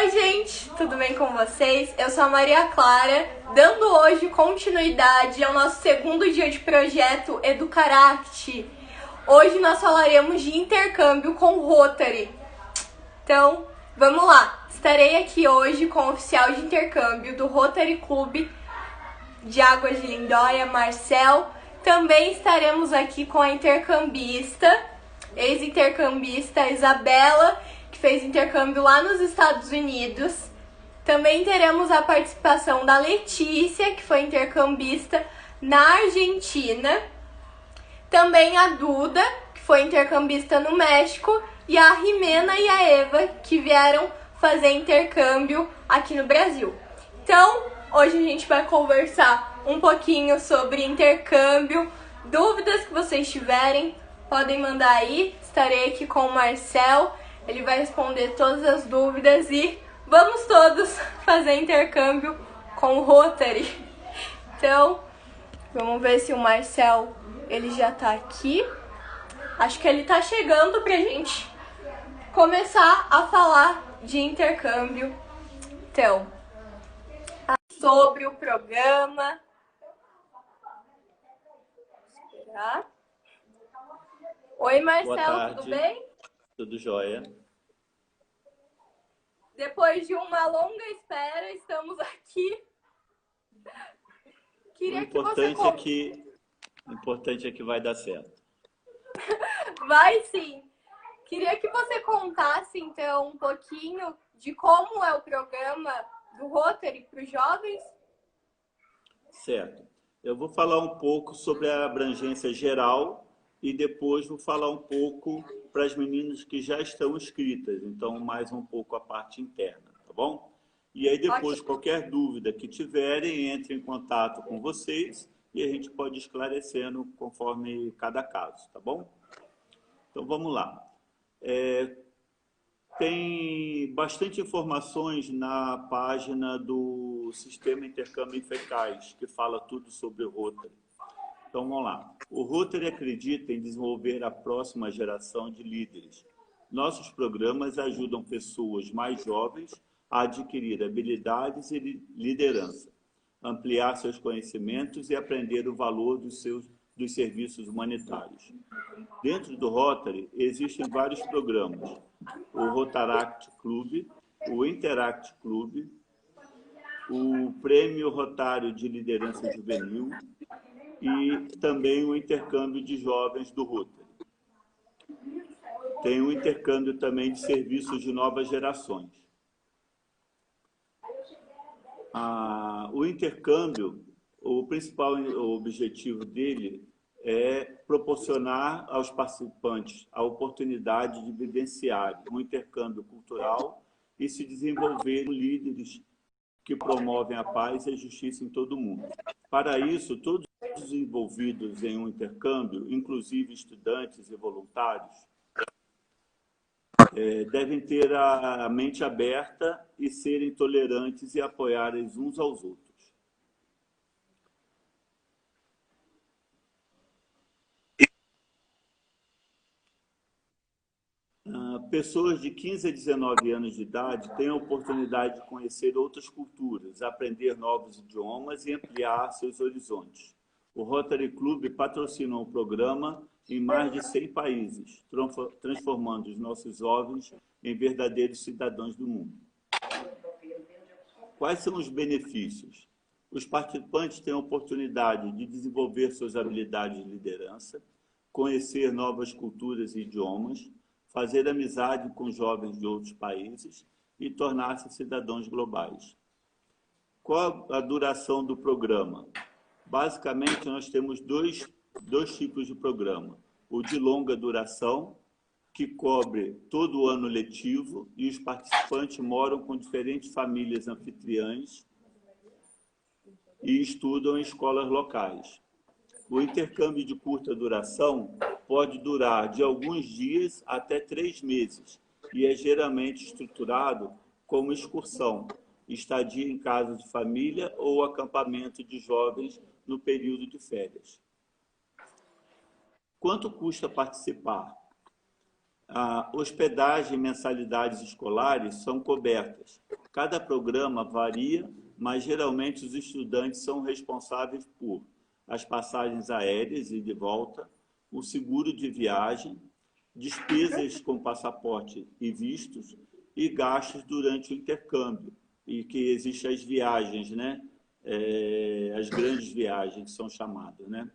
Oi gente, tudo bem com vocês? Eu sou a Maria Clara, dando hoje continuidade ao nosso segundo dia de projeto Educaract. Hoje nós falaremos de intercâmbio com Rotary. Então, vamos lá! Estarei aqui hoje com o oficial de intercâmbio do Rotary Clube de Águas de Lindóia, Marcel. Também estaremos aqui com a intercambista, ex-intercambista Isabela, que fez intercâmbio lá nos Estados Unidos. Também teremos a participação da Letícia, que foi intercambista na Argentina. Também a Duda, que foi intercambista no México. E a Rimena e a Eva, que vieram fazer intercâmbio aqui no Brasil. Então, hoje a gente vai conversar um pouquinho sobre intercâmbio. Dúvidas que vocês tiverem, podem mandar aí. Estarei aqui com o Marcel. Ele vai responder todas as dúvidas e vamos todos fazer intercâmbio com o Rotary. Então, vamos ver se o Marcel ele já tá aqui. Acho que ele tá chegando pra gente começar a falar de intercâmbio. Então, sobre o programa. Esperar. Oi, Marcel, tudo bem? Tudo jóia. Depois de uma longa espera, estamos aqui. O importante é que vai dar certo. Vai sim. Queria que você contasse, então, um pouquinho de como é o programa do Rotary para os jovens. Certo. Eu vou falar um pouco sobre a abrangência geral e depois vou falar um pouco para as meninas que já estão inscritas, então mais um pouco a parte interna, tá bom? E aí depois, qualquer dúvida que tiverem, entre em contato com vocês e a gente pode ir esclarecendo conforme cada caso, tá bom? Então vamos lá. Tem bastante informações na página do Sistema Intercâmbio Eficaz, que fala tudo sobre o Rotary. Então, vamos lá. O Rotary acredita em desenvolver a próxima geração de líderes. Nossos programas ajudam pessoas mais jovens a adquirir habilidades e liderança, ampliar seus conhecimentos e aprender o valor dos serviços humanitários. Dentro do Rotary, existem vários programas. O Rotaract Club, o Interact Club, o Prêmio Rotário de Liderança Juvenil, e também o intercâmbio de jovens do Rotary. Tem o intercâmbio também de serviços de novas gerações. O intercâmbio, o principal objetivo dele é proporcionar aos participantes a oportunidade de vivenciar um intercâmbio cultural e se desenvolver líderes que promovem a paz e a justiça em todo o mundo. Para isso, todos os envolvidos em um intercâmbio, inclusive estudantes e voluntários, devem ter a mente aberta e serem tolerantes e apoiarem uns aos outros. Pessoas de 15 a 19 anos de idade têm a oportunidade de conhecer outras culturas, aprender novos idiomas e ampliar seus horizontes. O Rotary Club patrocina o programa em mais de 100 países, transformando os nossos jovens em verdadeiros cidadãos do mundo. Quais são os benefícios? Os participantes têm a oportunidade de desenvolver suas habilidades de liderança, conhecer novas culturas e idiomas, fazer amizade com jovens de outros países e tornar-se cidadãos globais. Qual a duração do programa? Basicamente, nós temos dois tipos de programa. O de longa duração, que cobre todo o ano letivo e os participantes moram com diferentes famílias anfitriãs e estudam em escolas locais. O intercâmbio de curta duração pode durar de alguns dias até 3 meses e é geralmente estruturado como excursão, estadia em casa de família ou acampamento de jovens no período de férias. Quanto custa participar? A hospedagem e mensalidades escolares são cobertas. Cada programa varia, mas geralmente os estudantes são responsáveis por as passagens aéreas e de volta, o seguro de viagem, despesas com passaporte e vistos e gastos durante o intercâmbio. E que existem as viagens, né? As grandes viagens são chamadas, né?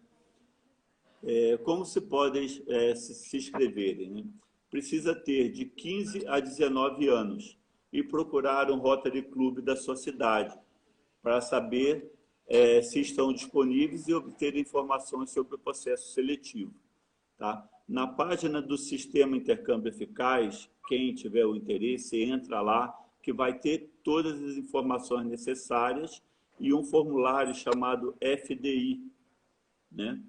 Como se podem se inscreverem, né? Precisa ter de 15 a 19 anos e procurar um Rotary Club da sua cidade para saber se estão disponíveis e obter informações sobre o processo seletivo. Tá? Na página do Sistema Intercâmbio Eficaz, quem tiver o interesse, entra lá, que vai ter todas as informações necessárias e um formulário chamado FDI, né?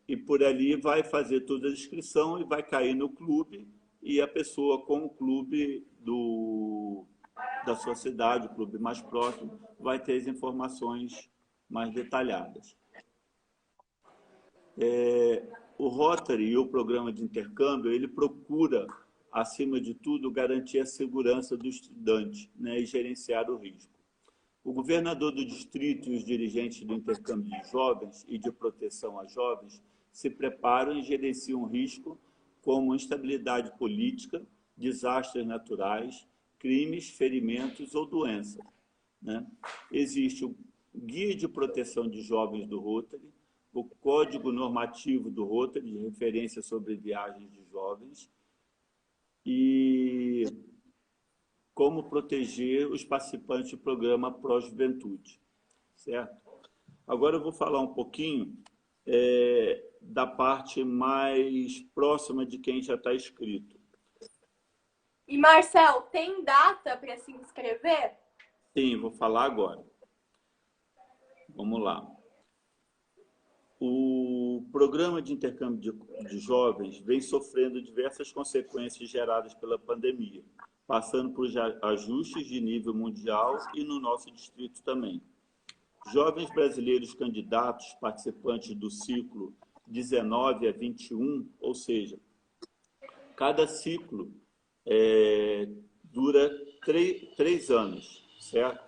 E por ali vai fazer toda a inscrição e vai cair no clube, e a pessoa com o clube da sua cidade, o clube mais próximo, vai ter as informações mais detalhadas. O Rotary e o programa de intercâmbio, ele procura, acima de tudo, garantir a segurança do estudante, né, e gerenciar o risco. O governador do distrito e os dirigentes do intercâmbio de jovens e de proteção a jovens se preparam e gerenciam o risco como instabilidade política, desastres naturais, crimes, ferimentos ou doenças, né? Existe o Guia de Proteção de Jovens do Rotary, o Código Normativo do Rotary, de referência sobre viagens de jovens, e como proteger os participantes do programa Pró-Juventude, certo? Agora eu vou falar um pouquinho da parte mais próxima de quem já está inscrito. E, Marcel, tem data para se inscrever? Sim, vou falar agora. Vamos lá. O programa de intercâmbio de jovens vem sofrendo diversas consequências geradas pela pandemia, passando por ajustes de nível mundial e no nosso distrito também. Jovens brasileiros candidatos, participantes do ciclo 19 a 21, ou seja, cada ciclo dura 3 anos, certo?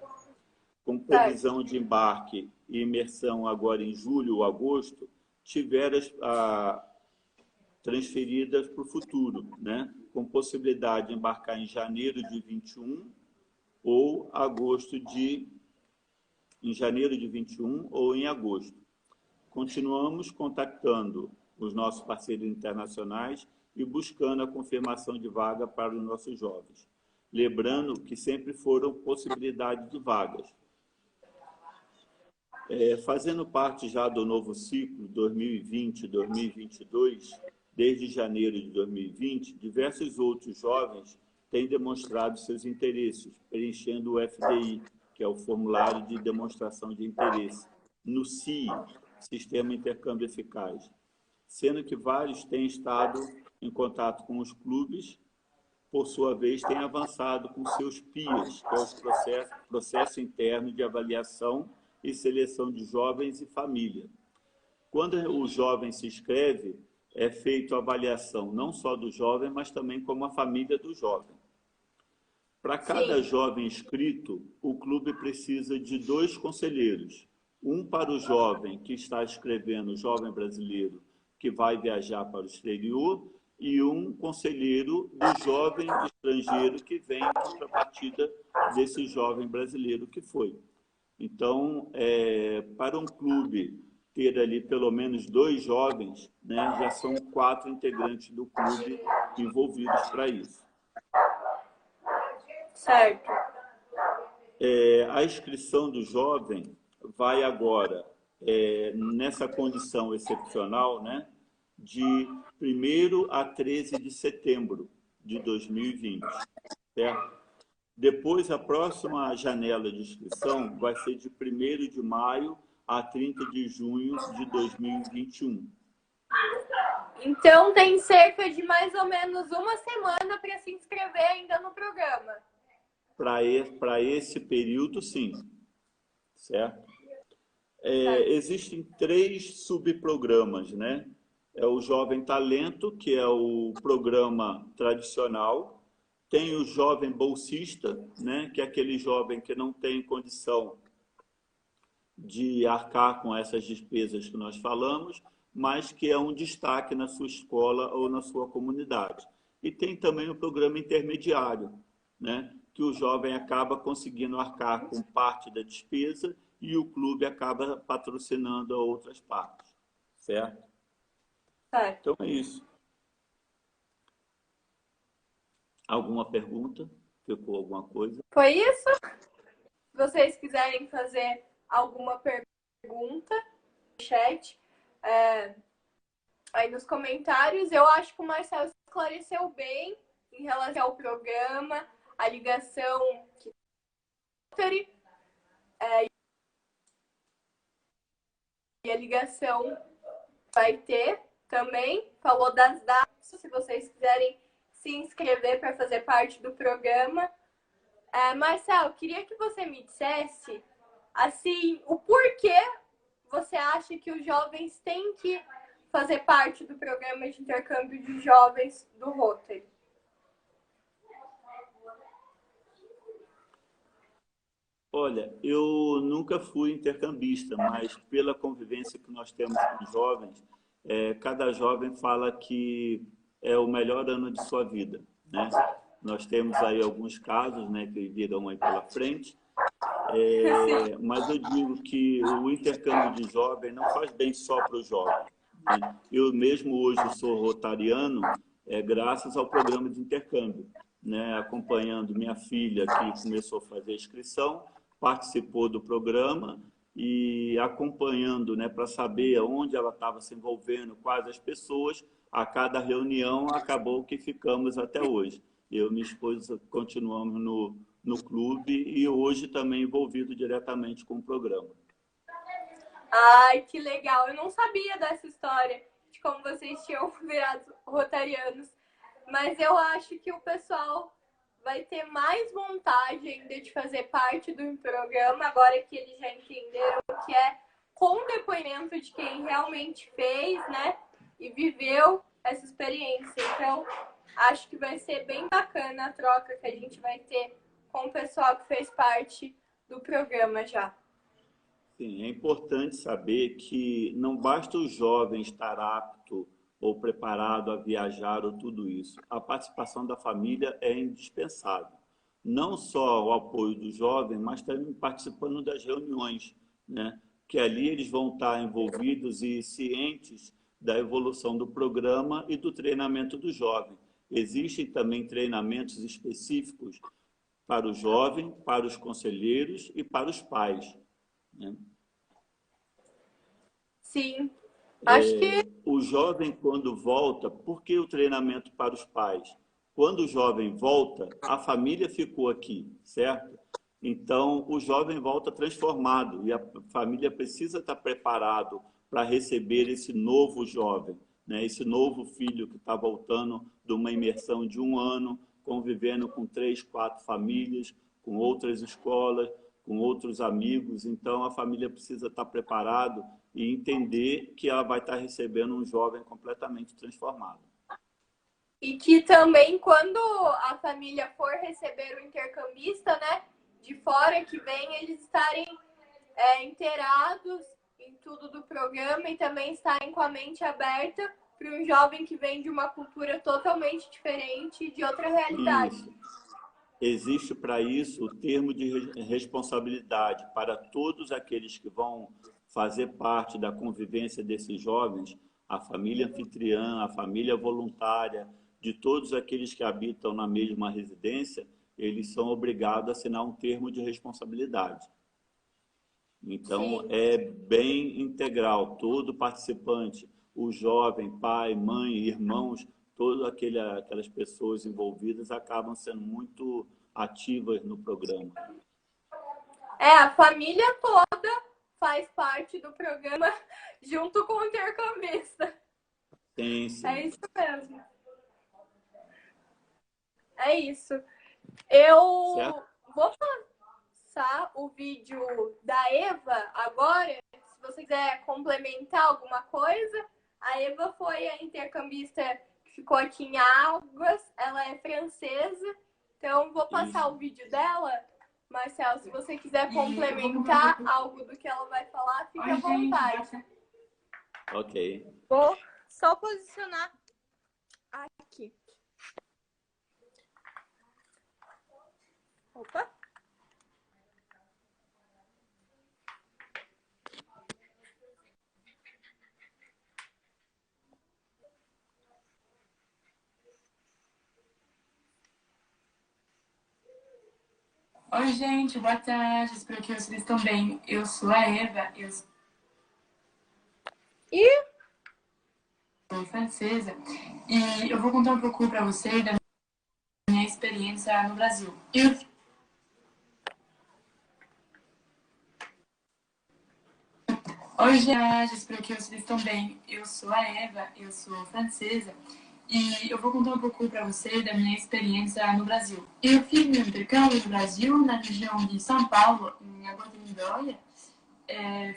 Com previsão de embarque e imersão agora em julho ou agosto, tiveram transferidas para o futuro, né? Com possibilidade de embarcar em janeiro de 21 ou em janeiro de 21 ou em agosto. Continuamos contactando os nossos parceiros internacionais e buscando a confirmação de vaga para os nossos jovens. Lembrando que sempre foram possibilidade de vagas. Fazendo parte já do novo ciclo 2020-2022, desde janeiro de 2020, diversos outros jovens têm demonstrado seus interesses, preenchendo o FDI, que é o Formulário de Demonstração de Interesse, no CIE, Sistema Intercâmbio Eficaz, sendo que vários têm estado em contato com os clubes, por sua vez, têm avançado com seus PIAs, que é o processo interno de avaliação e seleção de jovens e família. Quando o jovem se inscreve, é feita a avaliação não só do jovem, mas também como a família do jovem. Para cada jovem inscrito, o clube precisa de 2 conselheiros. Um para o jovem que está escrevendo, o jovem brasileiro que vai viajar para o exterior, e um conselheiro do jovem estrangeiro que vem em contrapartida desse jovem brasileiro que foi. Então, para um clube ter ali pelo menos 2 jovens, né, já são 4 integrantes do clube envolvidos para isso. Certo. A inscrição do jovem vai agora, nessa condição excepcional, né, de 1º a 13 de setembro de 2020, certo? Depois, a próxima janela de inscrição vai ser de 1º de maio a 30 de junho de 2021. Então, tem cerca de mais ou menos uma semana para se inscrever ainda no programa. Para esse período, sim. Certo? Existem 3 subprogramas, né? É o Jovem Talento, que é o programa tradicional. Tem o Jovem Bolsista, né, que é aquele jovem que não tem condição de arcar com essas despesas que nós falamos, mas que é um destaque na sua escola ou na sua comunidade. E tem também o programa intermediário, né, que o jovem acaba conseguindo arcar com parte da despesa e o clube acaba patrocinando a outras partes, certo? Certo. Então é isso. Alguma pergunta? Ficou alguma coisa? Foi isso? Se vocês quiserem fazer alguma pergunta no chat, aí nos comentários, eu acho que o Marcelo esclareceu bem em relação ao programa, a ligação que e a ligação vai ter também. Falou das datas, se vocês quiserem se inscrever para fazer parte do programa. Marcelo, queria que você me dissesse assim, o porquê você acha que os jovens têm que fazer parte do programa de intercâmbio de jovens do Rotary. Olha, eu nunca fui intercambista, mas pela convivência que nós temos com jovens, cada jovem fala que é o melhor ano de sua vida, né? Nós temos aí alguns casos, né, que virão aí pela frente, mas eu digo que o intercâmbio de jovem não faz bem só para o jovem, né? Eu mesmo hoje sou rotariano, graças ao programa de intercâmbio, né? Acompanhando minha filha que começou a fazer a inscrição, participou do programa e acompanhando, né, para saber onde ela estava se envolvendo, quais as pessoas, a cada reunião acabou que ficamos até hoje. Eu e minha esposa continuamos no clube e hoje também envolvido diretamente com o programa. Ai, que legal! Eu não sabia dessa história de como vocês tinham virado rotarianos, mas eu acho que o pessoal vai ter mais vontade ainda de fazer parte do programa, agora que eles já entenderam que é com depoimento de quem realmente fez, né? E viveu essa experiência. Então, acho que vai ser bem bacana a troca que a gente vai ter com o pessoal que fez parte do programa já. Sim, é importante saber que não basta o jovem estar apto ou preparado a viajar ou tudo isso. A participação da família é indispensável. Não só o apoio do jovem, mas também participando das reuniões, né? Que ali eles vão estar envolvidos e cientes da evolução do programa e do treinamento do jovem. Existem também treinamentos específicos para o jovem, para os conselheiros e para os pais, né? Sim, acho que O jovem, quando volta, por que o treinamento para os pais? Quando o jovem volta, a família ficou aqui, certo? Então, o jovem volta transformado e a família precisa estar preparado para receber esse novo jovem, né? Esse novo filho que está voltando de uma imersão de 1 ano, convivendo com 3, 4 famílias, com outras escolas, com outros amigos. Então, a família precisa estar preparado e entender que ela vai estar recebendo um jovem completamente transformado. E que também, quando a família for receber o intercambista, né, de fora que vem, eles estarem inteirados em tudo do programa e também estarem com a mente aberta para um jovem que vem de uma cultura totalmente diferente, de outra realidade. Isso. Existe para isso o termo de responsabilidade para todos aqueles que vão fazer parte da convivência desses jovens, a família anfitriã, a família voluntária, de todos aqueles que habitam na mesma residência, eles são obrigados a assinar um termo de responsabilidade. Então, Sim. é bem integral, todo participante, o jovem, pai, mãe, irmãos, todas aquelas pessoas envolvidas acabam sendo muito ativas no programa. A família toda faz parte do programa junto com o intercambista. Sim, sim. É isso mesmo. É isso. Eu vou passar o vídeo da Eva agora. Se você quiser complementar alguma coisa, A Eva foi a intercambista que ficou aqui em Águas, ela é francesa, então vou passar o vídeo dela. Marcelo, se você quiser complementar algo do que ela vai falar, fique à vontade. Ok. Vou só posicionar aqui. Opa! Oi, gente, boa tarde. Espero que vocês estão bem. Eu sou a Eva, eu sou francesa e eu vou contar um pouco para vocês da minha experiência no Brasil. Oi, gente, espero que vocês estão bem. Eu sou a Eva, eu sou francesa e eu vou contar um pouco para vocês da minha experiência no Brasil. Eu fiz meu intercâmbio no Brasil, na região de São Paulo, em Água de Lindóia.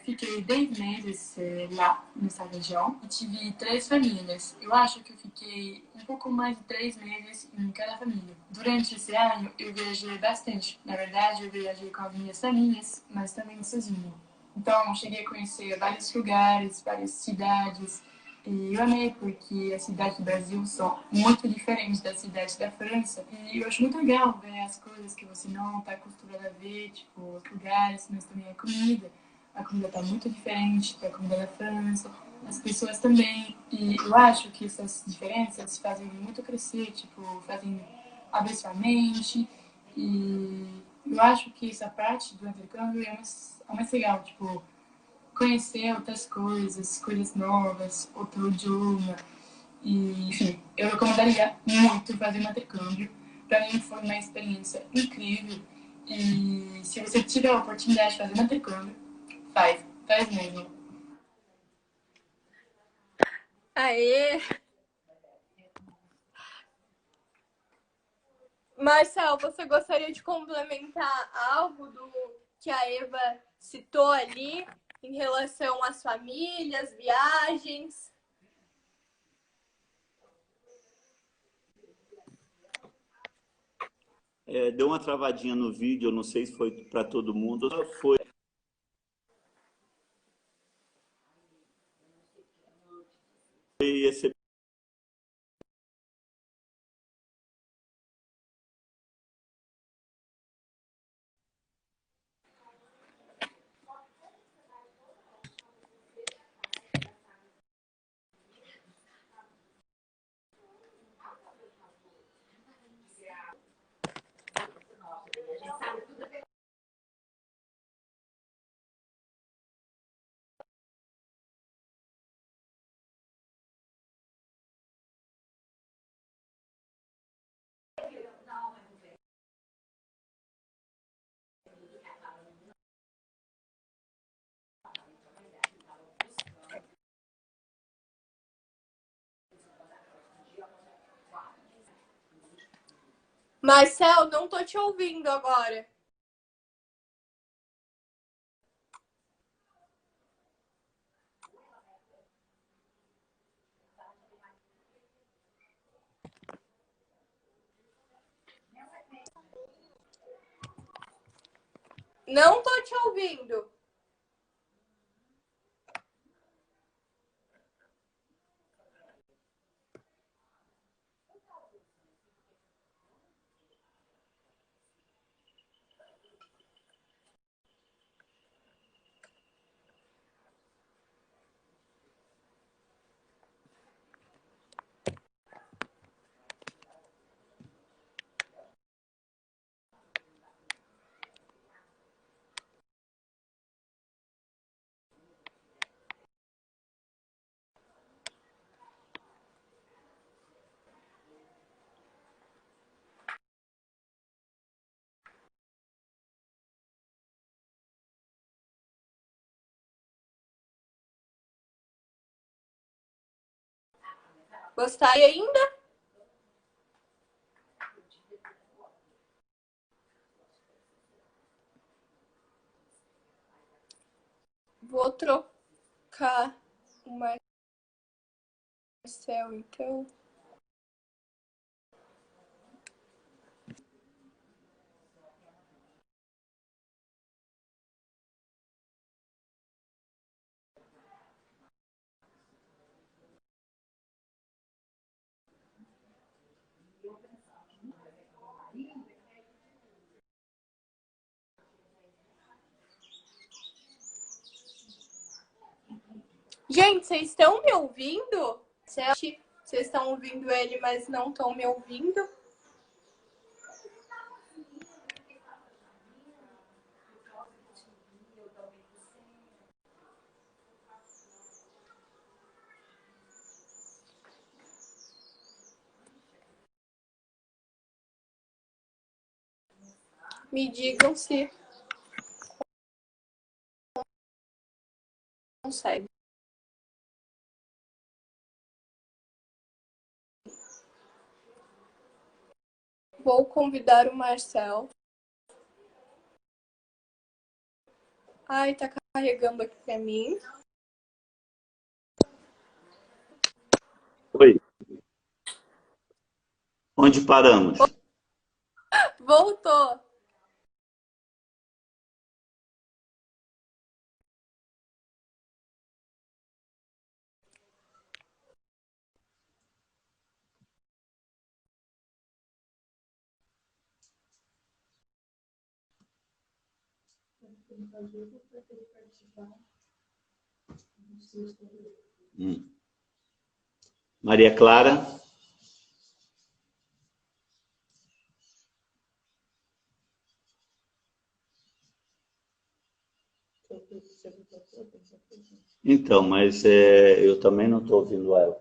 Fiquei 10 meses lá nessa região e tive 3 famílias. Eu acho que eu fiquei um pouco mais de 3 meses em cada família. Durante esse ano eu viajei bastante. Na verdade, eu viajei com as minhas famílias, mas também sozinha. Então, cheguei a conhecer vários lugares, várias cidades. E eu amei porque as cidades do Brasil são muito diferentes das cidades da França. E eu acho muito legal ver as coisas que você não está acostumado a ver, tipo os lugares, mas também a comida. A comida está muito diferente da comida da França, as pessoas também. E eu acho que essas diferenças fazem muito crescer, tipo, fazem abrir sua mente. E eu acho que essa parte do intercâmbio é mais legal, tipo, conhecer outras coisas, coisas novas, outro idioma. E, enfim, eu recomendaria muito fazer um intercâmbio. Para mim foi uma experiência incrível. E se você tiver a oportunidade de fazer um intercâmbio, faz mesmo. Aê! Marcel, você gostaria de complementar algo do que a Eva citou ali em relação às famílias, viagens? Deu uma travadinha no vídeo, eu não sei se foi para todo mundo ou foi. Esse Marcel, não tô te ouvindo agora. Não tô te ouvindo. Gostaria ainda? Vou trocar uma Marcel, então. Gente, vocês estão me ouvindo? Vocês estão ouvindo ele, mas não estão me ouvindo? Me digam se consegue. Vou convidar o Marcel. Ai, tá carregando aqui pra mim. Oi. Onde paramos? Voltou. Maria Clara. Então, mas eu também não estou ouvindo ela.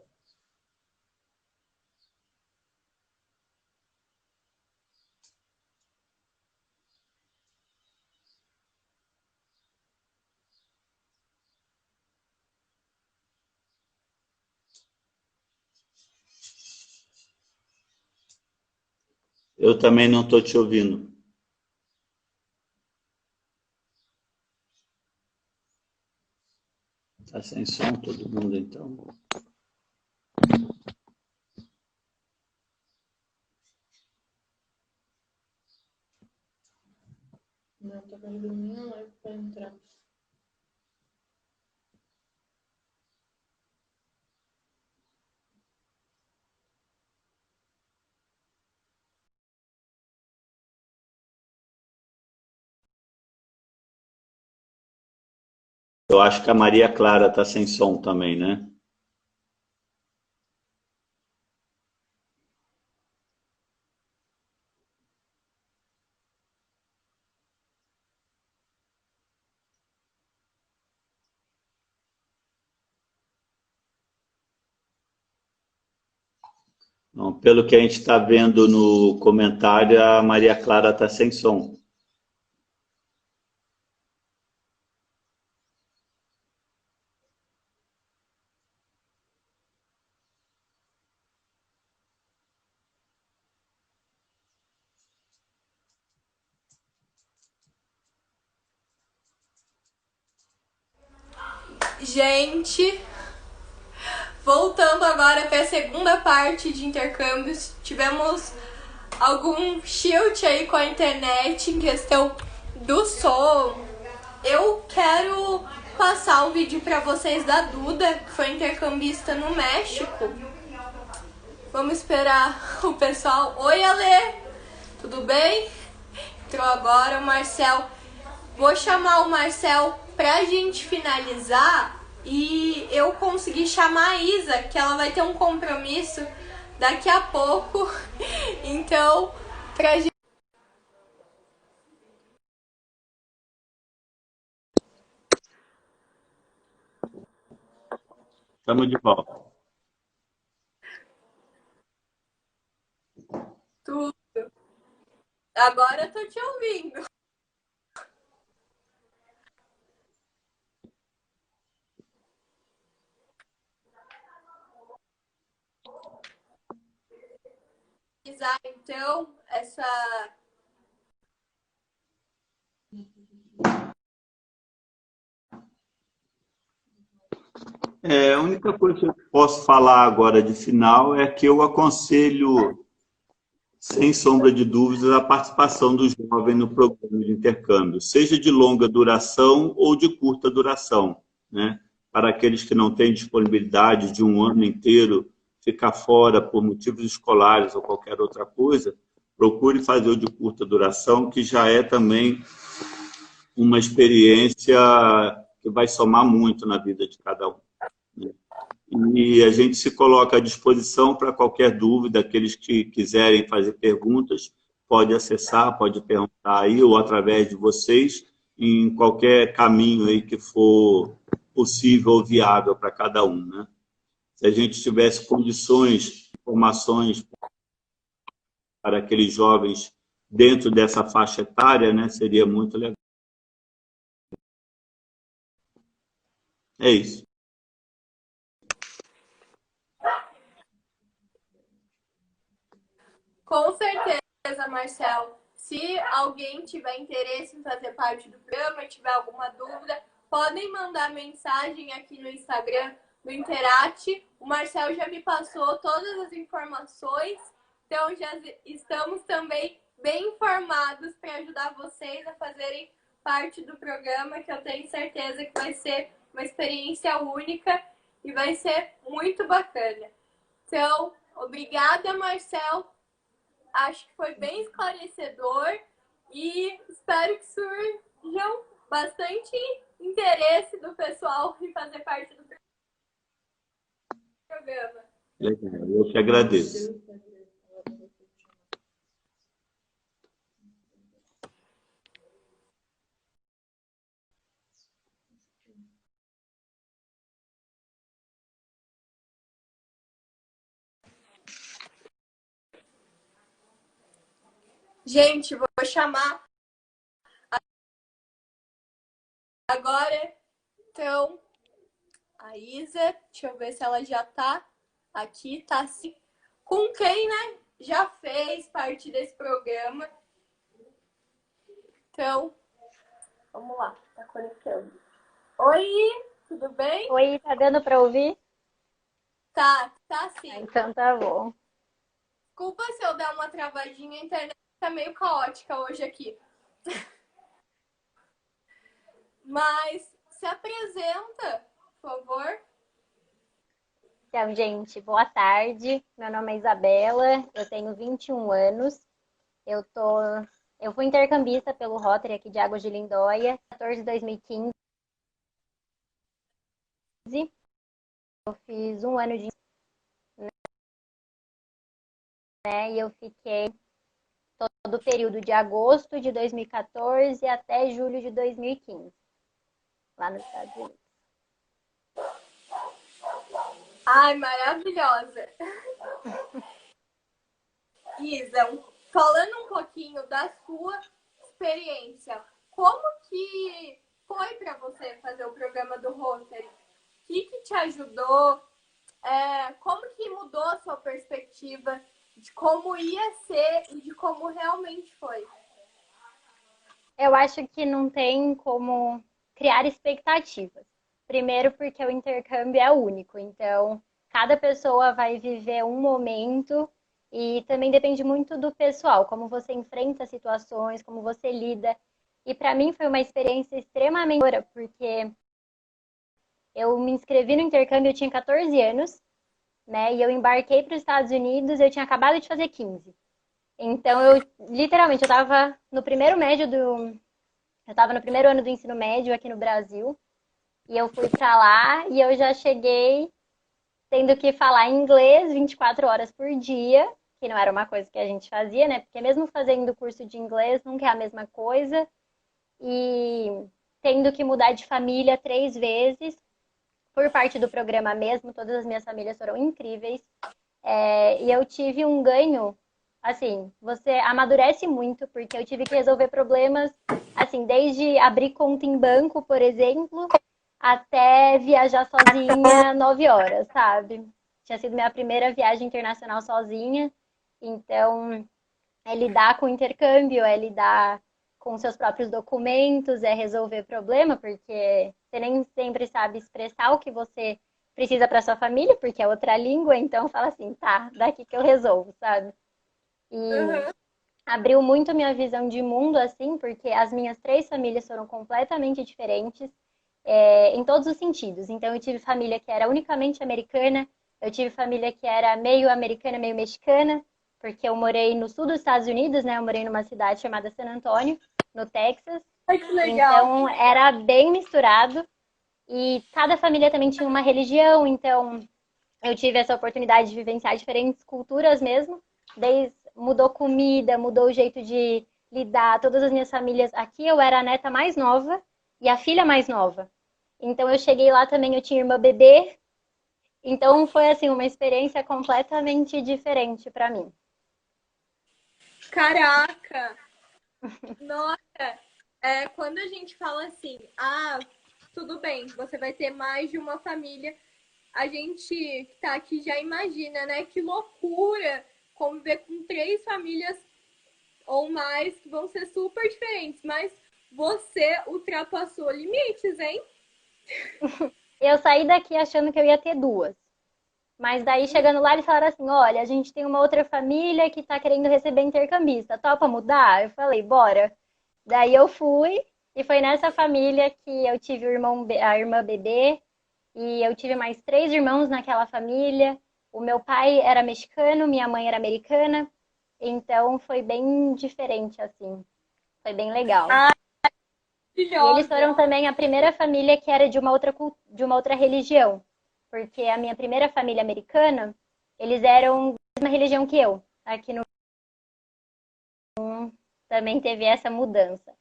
Eu também não estou te ouvindo. Está sem som todo mundo, então. Não, tá carregando minha live para entrar. Eu acho que a Maria Clara está sem som também, né? Não, pelo que a gente está vendo no comentário, a Maria Clara está sem som. Gente, voltando agora para a segunda parte de intercâmbios, tivemos algum tilt aí com a internet em questão do som. Eu quero passar o vídeo para vocês da Duda, que foi intercambista no México. Vamos esperar o pessoal. Oi, Ale! Tudo bem? Entrou agora o Marcel. Vou chamar o Marcel pra gente finalizar e eu consegui chamar a Isa, que ela vai ter um compromisso daqui a pouco. Então, pra gente... Estamos de volta. Tudo. Agora eu tô te ouvindo. Então, essa... A única coisa que eu posso falar agora de final é que eu aconselho, sem sombra de dúvidas, a participação do jovem no programa de intercâmbio, seja de longa duração ou de curta duração, né? Para aqueles que não têm disponibilidade de um ano inteiro ficar fora por motivos escolares ou qualquer outra coisa, procure fazer o de curta duração, que já é também uma experiência que vai somar muito na vida de cada um, né? E a gente se coloca à disposição para qualquer dúvida, aqueles que quiserem fazer perguntas, pode acessar, pode perguntar aí, ou através de vocês, em qualquer caminho aí que for possível ou viável para cada um, né? Se a gente tivesse condições, informações para aqueles jovens dentro dessa faixa etária, né, seria muito legal. É isso. Com certeza, Marcel. Se alguém tiver interesse em fazer parte do programa, tiver alguma dúvida, podem mandar mensagem aqui no Instagram do Interate. O Marcel já me passou todas as informações, então já estamos também bem informados para ajudar vocês a fazerem parte do programa, que eu tenho certeza que vai ser uma experiência única e vai ser muito bacana. Então, obrigada, Marcel. Acho que foi bem esclarecedor e espero que surjam bastante interesse do pessoal em fazer parte do programa. Legal, eu que agradeço. Gente, vou chamar agora, então, a Isa. Deixa eu ver se ela já tá aqui. Tá sim. Com quem, né? Já fez parte desse programa. Então, vamos lá. Tá conectando. Oi, tudo bem? Oi, tá dando pra ouvir? Tá sim. Então tá bom. Desculpa se eu der uma travadinha, a internet tá meio caótica hoje aqui. Mas se apresenta, por favor. Então, gente, boa tarde. Meu nome é Isabela, eu tenho 21 anos. Eu fui intercambista pelo Rotary aqui de Águas de Lindóia, 14 de 2015. Eu fiz um ano de, né, e eu fiquei todo o período de agosto de 2014 até julho de 2015, lá nos Estados Unidos. Ai, maravilhosa! Isa, falando um pouquinho da sua experiência, como que foi para você fazer o programa do Rotary? O que te ajudou? Como que mudou a sua perspectiva de como ia ser e de como realmente foi? Eu acho que não tem como criar expectativas. Primeiro, porque o intercâmbio é único, então cada pessoa vai viver um momento e também depende muito do pessoal, como você enfrenta situações, como você lida. E para mim foi uma experiência extremamente boa, porque eu me inscrevi no intercâmbio, eu tinha 14 anos, né? E eu embarquei para os Estados Unidos, eu tinha acabado de fazer 15. Então, literalmente, eu estava no primeiro ano do ensino médio aqui no Brasil. E eu fui para lá e eu já cheguei tendo que falar inglês 24 horas por dia, que não era uma coisa que a gente fazia, né? Porque mesmo fazendo curso de inglês, nunca é a mesma coisa. E tendo que mudar de família 3 vezes, por parte do programa mesmo, todas as minhas famílias foram incríveis. E eu tive um ganho, assim, você amadurece muito, porque eu tive que resolver problemas, assim, desde abrir conta em banco, por exemplo, até viajar sozinha 9 horas, sabe? Tinha sido minha primeira viagem internacional sozinha, então é lidar com intercâmbio, é lidar com seus próprios documentos, é resolver problema, porque você nem sempre sabe expressar o que você precisa para sua família, porque é outra língua, então fala assim, tá, daqui que eu resolvo, sabe? E Aham. abriu muito minha visão de mundo, assim, porque as minhas três famílias foram completamente diferentes, em todos os sentidos. Então, eu tive família que era unicamente americana, eu tive família que era meio americana, meio mexicana, porque eu morei no sul dos Estados Unidos, né? Eu morei numa cidade chamada San Antonio, no Texas. Ai, que legal. Então, era bem misturado. E cada família também tinha uma religião, então eu tive essa oportunidade de vivenciar diferentes culturas mesmo. Desde mudou comida, mudou o jeito de lidar. Todas as minhas famílias aqui eu era a neta mais nova e a filha mais nova. Então eu cheguei lá também, eu tinha irmã bebê. Então foi assim uma experiência completamente diferente para mim. Caraca! Nossa! Quando a gente fala assim, tudo bem, você vai ter mais de uma família, a gente que tá aqui já imagina, né? Que loucura conviver com três famílias ou mais que vão ser super diferentes, mas você ultrapassou limites, hein? Eu saí daqui achando que eu ia ter duas. Mas daí, chegando lá, eles falaram assim: olha, a gente tem uma outra família que tá querendo receber intercambista. Topa mudar? Eu falei: bora. Daí eu fui, e foi nessa família que eu tive a irmã bebê, e eu tive mais três irmãos naquela família. O meu pai era mexicano, minha mãe era americana. Então foi bem diferente, assim. Foi bem legal. Ah, E eles maravilhosa! foram também a primeira família que era de uma outra religião. Porque a minha primeira família americana, eles eram da mesma religião que eu. Aqui no também teve essa mudança.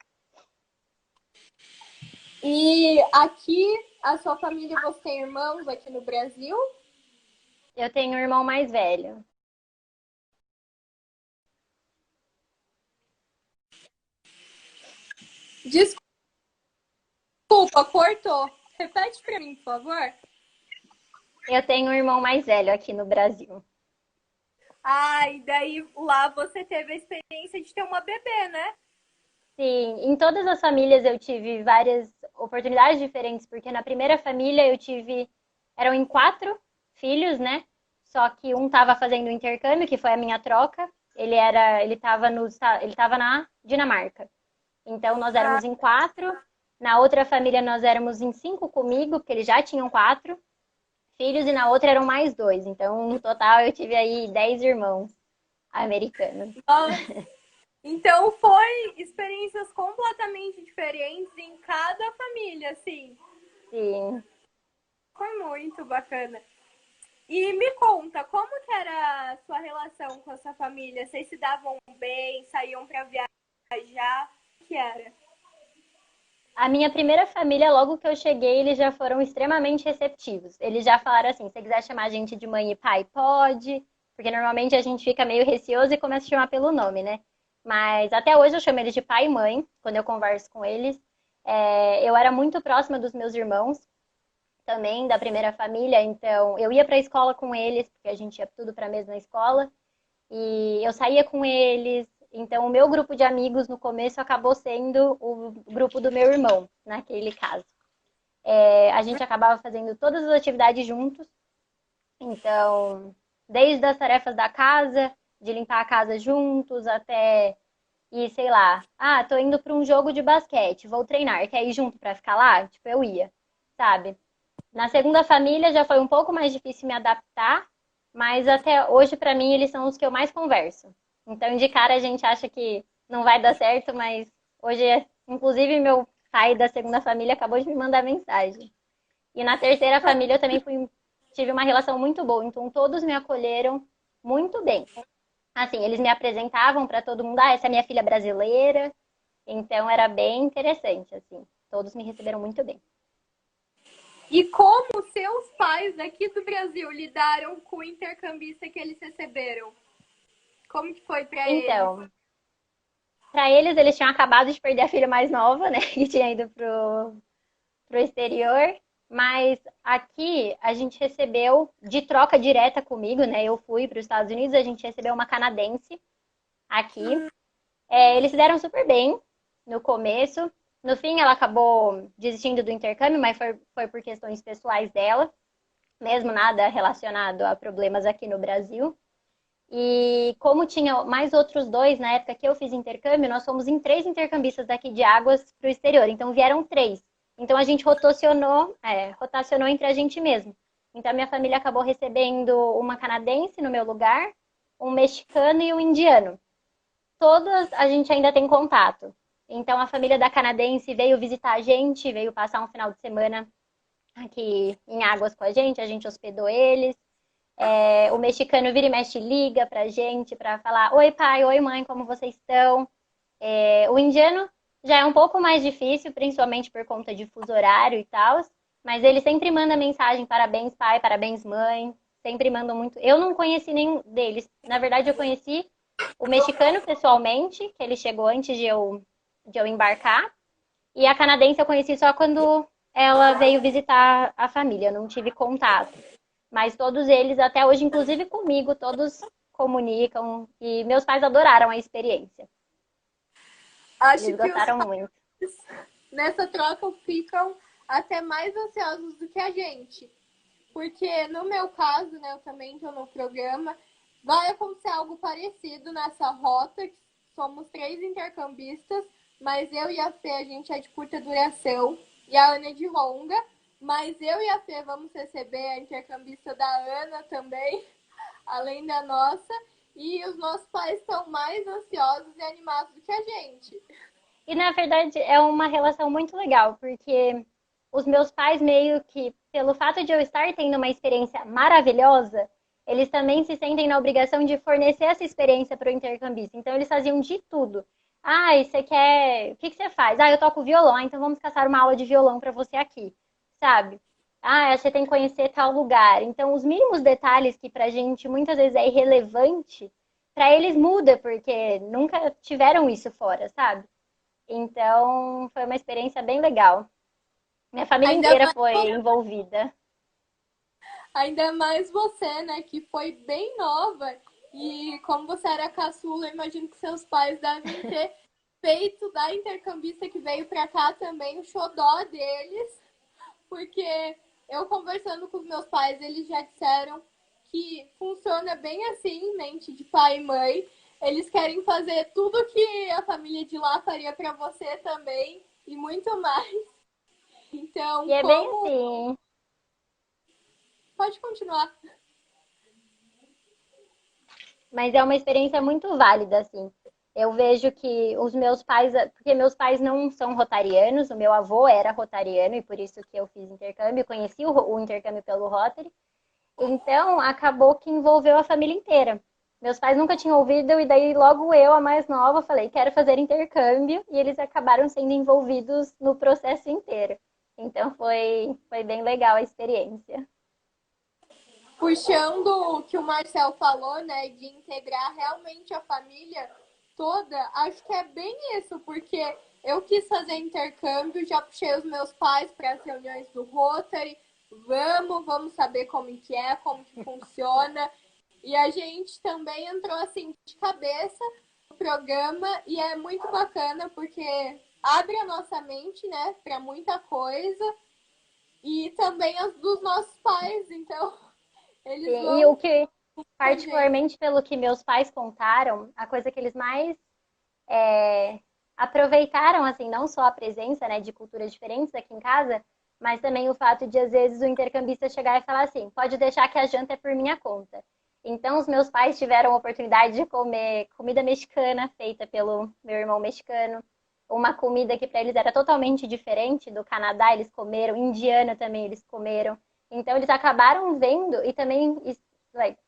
E aqui, a sua família, você tem irmãos aqui no Brasil? Eu tenho um irmão mais velho. Desculpa, cortou. Repete pra mim, por favor. Eu tenho um irmão mais velho aqui no Brasil. E daí lá você teve a experiência de ter uma bebê, né? Sim, em todas as famílias eu tive várias oportunidades diferentes, porque na primeira família eu tive, eram em quatro filhos, né? Só que um estava fazendo intercâmbio, que foi a minha troca. Ele estava na Dinamarca. Então nós Ah, éramos em quatro. Na outra família nós éramos em cinco comigo, porque eles já tinham quatro filhos, e na outra eram mais dois. Então, no total, eu tive aí 10 irmãos americanos. nossa. Então foi experiências completamente diferentes em cada família, assim. Sim. Foi muito bacana. E me conta, como que era a sua relação com a sua família? Vocês se davam bem, saíam para viajar? O que era? A minha primeira família, logo que eu cheguei, eles já foram extremamente receptivos. Eles já falaram assim: se você quiser chamar a gente de mãe e pai, pode. Porque normalmente a gente fica meio receoso e começa a chamar pelo nome, né? Mas até hoje eu chamo eles de pai e mãe, quando eu converso com eles. Eu era muito próxima dos meus irmãos, também da primeira família, então eu ia para a escola com eles, porque a gente ia tudo para a mesma escola, e eu saía com eles. Então o meu grupo de amigos no começo acabou sendo o grupo do meu irmão, naquele caso. A gente acabava fazendo todas as atividades juntos, então desde as tarefas da casa, de limpar a casa juntos, até ir, sei lá, tô indo para um jogo de basquete, vou treinar, quer ir junto para ficar lá? Tipo, eu ia, sabe? Na segunda família já foi um pouco mais difícil me adaptar, mas até hoje, para mim, eles são os que eu mais converso. Então, de cara, a gente acha que não vai dar certo, mas hoje, inclusive, meu pai da segunda família acabou de me mandar mensagem. E na terceira família eu também tive uma relação muito boa, então todos me acolheram muito bem. Assim, eles me apresentavam para todo mundo: essa é minha filha brasileira. Então era bem interessante, assim. Todos me receberam muito bem. E como seus pais daqui do Brasil lidaram com o intercambista que eles receberam? Como que foi para eles? Então, para eles tinham acabado de perder a filha mais nova, né? Que tinha ido pro exterior. Mas aqui a gente recebeu, de troca direta comigo, né? Eu fui para os Estados Unidos, a gente recebeu uma canadense aqui. Eles se deram super bem no começo. No fim, ela acabou desistindo do intercâmbio, mas foi por questões pessoais dela. mesmo nada relacionado a problemas aqui no Brasil. E como tinha mais outros dois na época que eu fiz intercâmbio, nós fomos em 3 intercambistas daqui de Águas para o exterior. Então vieram 3. Então a gente rotacionou entre a gente mesmo. Então a minha família acabou recebendo uma canadense no meu lugar, um mexicano e um indiano. Todas a gente ainda tem contato. Então a família da canadense veio visitar a gente, veio passar um final de semana aqui em Águas com a gente hospedou eles. O mexicano vira e mexe liga pra gente pra falar: oi pai, oi mãe, como vocês estão? O indiano já é um pouco mais difícil, principalmente por conta de fuso horário e tal, mas ele sempre manda mensagem: parabéns pai, parabéns mãe, sempre mandam muito. Eu não conheci nenhum deles, na verdade eu conheci o mexicano pessoalmente, que ele chegou antes de eu embarcar, e a canadense eu conheci só quando ela veio visitar a família, eu não tive contato. Mas todos eles, até hoje, inclusive comigo, todos comunicam. E meus pais adoraram a experiência. Acho Eles que os gostaram pais muito. nessa troca ficam até mais ansiosos do que a gente. Porque no meu caso, né, eu também estou no programa, vai acontecer algo parecido nessa rota, que somos 3 intercambistas, mas eu e a Fê, a gente é de curta duração, e a Ana é de longa, mas eu e a Fê vamos receber a intercambista da Ana também, além da nossa, e os nossos pais estão mais ansiosos e animados do que a gente. E, na verdade, é uma relação muito legal, porque os meus pais, meio que, pelo fato de eu estar tendo uma experiência maravilhosa, eles também se sentem na obrigação de fornecer essa experiência para o intercambista. Então, eles faziam de tudo. Ah, e você quer. O que você faz? Ah, eu toco violão. Ah, então vamos caçar uma aula de violão para você aqui, sabe? Ah, você tem que conhecer tal lugar. Então, os mínimos detalhes que pra gente muitas vezes é irrelevante, para eles muda, porque nunca tiveram isso fora, sabe? Então, foi uma experiência bem legal. Minha família Ainda inteira mais, foi envolvida. ainda mais você, né, que foi bem nova. E como você era caçula, eu imagino que seus pais devem ter feito da intercambista que veio para cá também o xodó deles, porque eu conversando com os meus pais, eles já disseram que funciona bem assim, em mente de pai e mãe. Eles querem fazer tudo que a família de lá faria para você também e muito mais. Então, E é bem como. assim. Pode continuar. Mas é uma experiência muito válida, assim. Eu vejo que os meus pais, porque meus pais não são rotarianos, o meu avô era rotariano e por isso que eu fiz intercâmbio, conheci o intercâmbio pelo Rotary. Então, acabou que envolveu a família inteira. Meus pais nunca tinham ouvido, e daí logo eu, a mais nova, falei, quero fazer intercâmbio, e eles acabaram sendo envolvidos no processo inteiro. Então, foi bem legal a experiência. Puxando o que o Marcel falou, né, de integrar realmente a família toda, acho que é bem isso, porque eu quis fazer intercâmbio, já puxei os meus pais para as reuniões do Rotary, vamos saber como que funciona, e a gente também entrou assim de cabeça no programa e é muito bacana porque abre a nossa mente, né, para muita coisa e também as dos nossos pais, então eles E o vão que, com a gente. particularmente pelo que meus pais contaram, a coisa que eles mais é, aproveitaram, assim, não só a presença, né, de culturas diferentes aqui em casa, mas também o fato de, às vezes, o intercambista chegar e falar assim, pode deixar que a janta é por minha conta. Então, os meus pais tiveram a oportunidade de comer comida mexicana feita pelo meu irmão mexicano, uma comida que para eles era totalmente diferente do Canadá, eles comeram, indiana também eles comeram. Então, eles acabaram vendo e também like,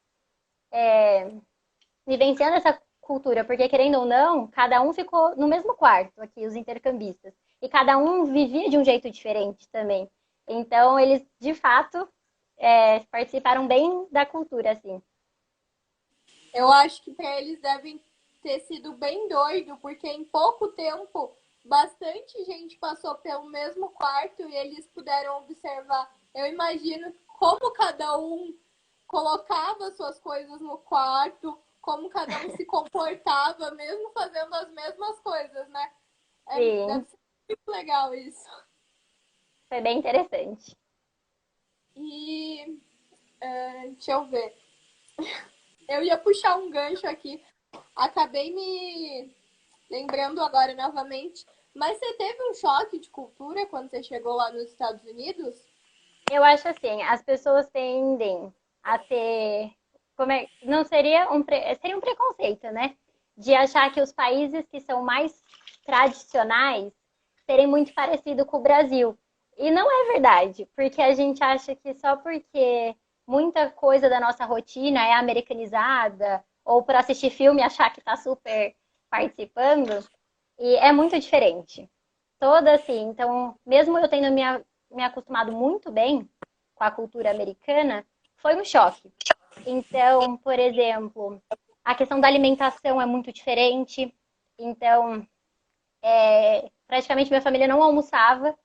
vivenciando essa cultura, porque querendo ou não, cada um ficou no mesmo quarto aqui, os intercambistas, e cada um vivia de um jeito diferente também. Então, eles, de fato, participaram bem da cultura, assim. Eu acho que para eles devem ter sido bem doido, porque em pouco tempo bastante gente passou pelo mesmo quarto e eles puderam observar. Eu imagino como cada um colocava suas coisas no quarto, como cada um se comportava, mesmo fazendo as mesmas coisas, né? Sim, Deve ser muito legal isso. foi bem interessante. E Deixa eu ver. Eu ia puxar um gancho aqui. Acabei me lembrando agora novamente. Mas você teve um choque de cultura quando você chegou lá nos Estados Unidos? Eu acho assim, as pessoas tendem a ter, não seria seria um preconceito, né? De achar que os países que são mais tradicionais serem muito parecido com o Brasil. E não é verdade, porque a gente acha que só porque muita coisa da nossa rotina é americanizada, ou por assistir filme achar que está super participando, e é muito diferente. Toda assim, então, mesmo eu tendo me acostumado muito bem com a cultura americana, foi um choque. Então, por exemplo, a questão da alimentação é muito diferente. Então, praticamente minha família não almoçava.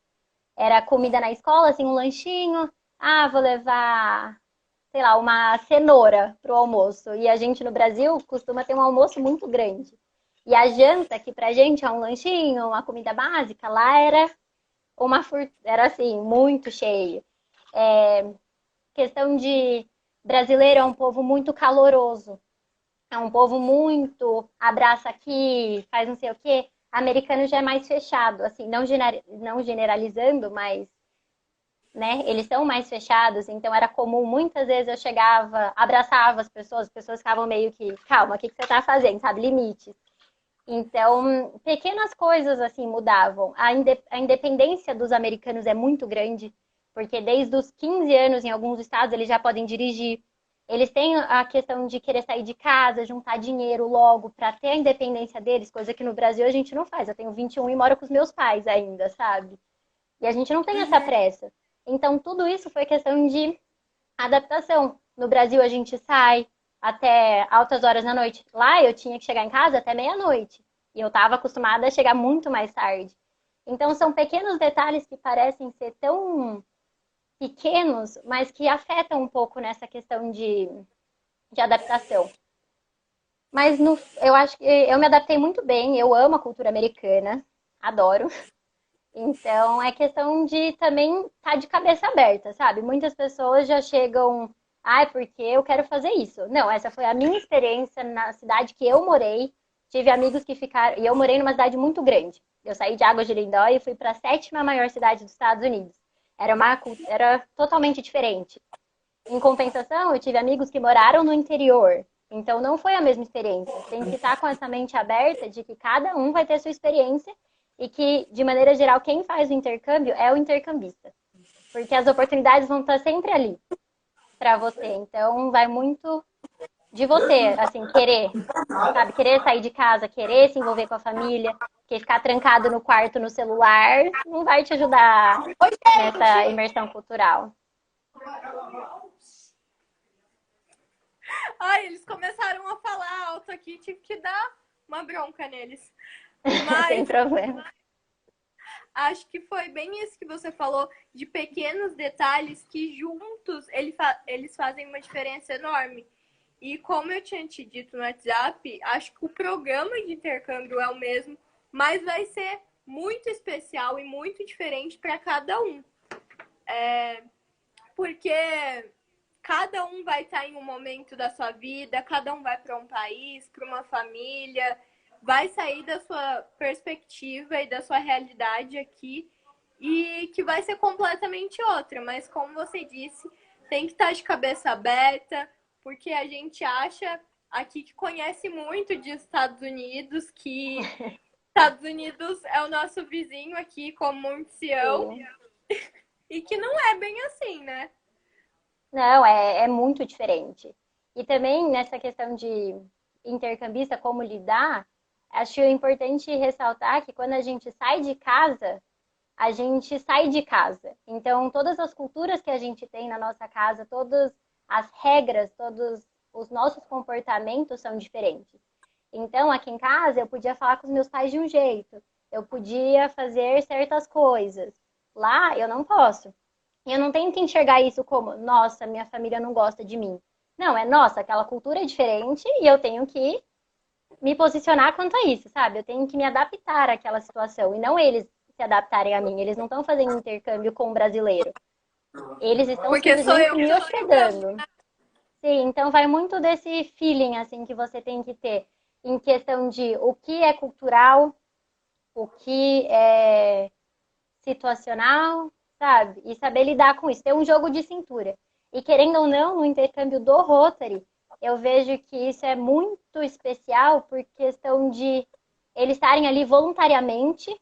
Era comida na escola, assim, um lanchinho. Ah, vou levar, sei lá, uma cenoura pro almoço. E a gente no Brasil costuma ter um almoço muito grande. E a janta, que pra gente é um lanchinho, uma comida básica, lá era assim, muito cheio. Questão de brasileiro é um povo muito caloroso. É um povo muito abraça aqui, faz não sei o quê. Americano já é mais fechado, assim, não generalizando, mas né, eles são mais fechados, então era comum, muitas vezes eu chegava, abraçava as pessoas ficavam meio que, calma, o que você tá fazendo, sabe, limites. Então, pequenas coisas assim mudavam. A independência dos americanos é muito grande, porque desde os 15 anos, em alguns estados, eles já podem dirigir. Eles têm a questão de querer sair de casa, juntar dinheiro logo para ter a independência deles, coisa que no Brasil a gente não faz. Eu tenho 21 e moro com os meus pais ainda, sabe? E a gente não tem essa pressa. Então, tudo isso foi questão de adaptação. No Brasil, a gente sai até altas horas da noite. Lá, eu tinha que chegar em casa até meia-noite. E eu estava acostumada a chegar muito mais tarde. Então, são pequenos detalhes que parecem ser tão pequenos, mas que afetam um pouco nessa questão de adaptação. Mas eu acho que eu me adaptei muito bem. Eu amo a cultura americana. Adoro. Então, é questão de também estar de cabeça aberta, sabe? Muitas pessoas já chegam, porque eu quero fazer isso. Não, essa foi a minha experiência na cidade que eu morei. Tive amigos que ficaram, e eu morei numa cidade muito grande. Eu saí de Águas de Lindóia e fui para a 7ª maior cidade dos Estados Unidos. Era totalmente diferente. Em compensação, eu tive amigos que moraram no interior. Então, não foi a mesma experiência. Tem que estar com essa mente aberta de que cada um vai ter sua experiência e que, de maneira geral, quem faz o intercâmbio é o intercambista. Porque as oportunidades vão estar sempre ali para você. Então, vai muito de você, assim, querer, sabe? Querer sair de casa, querer se envolver com a família, porque ficar trancado no quarto no celular não vai te ajudar nessa imersão cultural. Ai, eles começaram a falar alto aqui, tive que dar uma bronca neles. Mas sem problema. Acho que foi bem isso que você falou, de pequenos detalhes que juntos eles fazem uma diferença enorme. E como eu tinha te dito no WhatsApp, acho que o programa de intercâmbio é o mesmo, mas vai ser muito especial e muito diferente para cada um. Porque cada um vai estar em um momento da sua vida, cada um vai para um país, para uma família, vai sair da sua perspectiva e da sua realidade aqui e que vai ser completamente outra. Mas como você disse, tem que estar de cabeça aberta, porque a gente acha aqui que conhece muito de Estados Unidos, que Estados Unidos é o nosso vizinho aqui, como um ancião, e que não é bem assim, né? Não, é muito diferente. E também nessa questão de intercambista, como lidar, acho importante ressaltar que quando a gente sai de casa, a gente sai de casa. Então, todas as culturas que a gente tem na nossa casa, todas as regras, todos os nossos comportamentos são diferentes. Então, aqui em casa, eu podia falar com os meus pais de um jeito. Eu podia fazer certas coisas. Lá, eu não posso. E eu não tenho que enxergar isso como, nossa, minha família não gosta de mim. Não, nossa, aquela cultura é diferente e eu tenho que me posicionar quanto a isso, sabe? Eu tenho que me adaptar àquela situação e não eles se adaptarem a mim. Eles não estão fazendo intercâmbio com o brasileiro. Eles estão Porque sou eu simplesmente me que tô chegando. hospedando. Sim, então vai muito desse feeling assim que você tem que ter em questão de o que é cultural, o que é situacional, sabe? E saber lidar com isso. Ter um jogo de cintura. E querendo ou não, no intercâmbio do Rotary, eu vejo que isso é muito especial por questão de eles estarem ali voluntariamente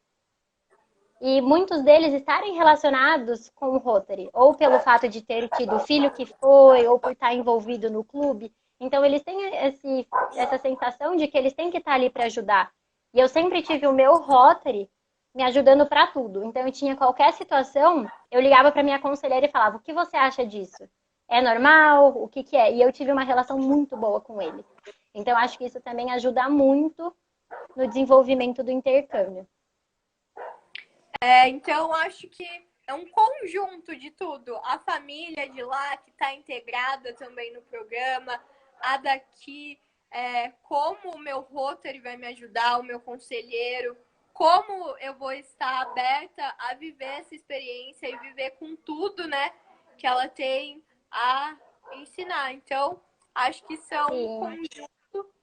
e muitos deles estarem relacionados com o Rotary, ou pelo fato de ter tido filho que foi, ou por estar envolvido no clube. Então, eles têm essa sensação de que eles têm que estar ali para ajudar. E eu sempre tive o meu Rotary me ajudando para tudo. Então, eu tinha qualquer situação, eu ligava para minha conselheira e falava: o que você acha disso? É normal? O que que é? E eu tive uma relação muito boa com eles. Então, acho que isso também ajuda muito no desenvolvimento do intercâmbio. Então, acho que é um conjunto de tudo. A família de lá, que está integrada também no programa, a daqui, como o meu Rotary vai me ajudar, o meu conselheiro, como eu vou estar aberta a viver essa experiência e viver com tudo, né, que ela tem a ensinar. Então, acho que são um conjunto.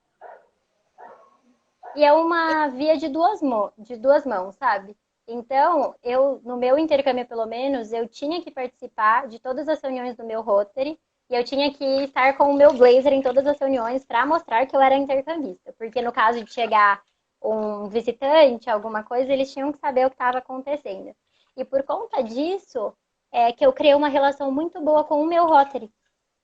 E é uma via de duas mãos, sabe? Então, no meu intercâmbio, pelo menos, eu tinha que participar de todas as reuniões do meu Rotary e eu tinha que estar com o meu blazer em todas as reuniões para mostrar que eu era intercambista. Porque no caso de chegar um visitante, alguma coisa, eles tinham que saber o que estava acontecendo. E por conta disso, é que eu criei uma relação muito boa com o meu Rotary,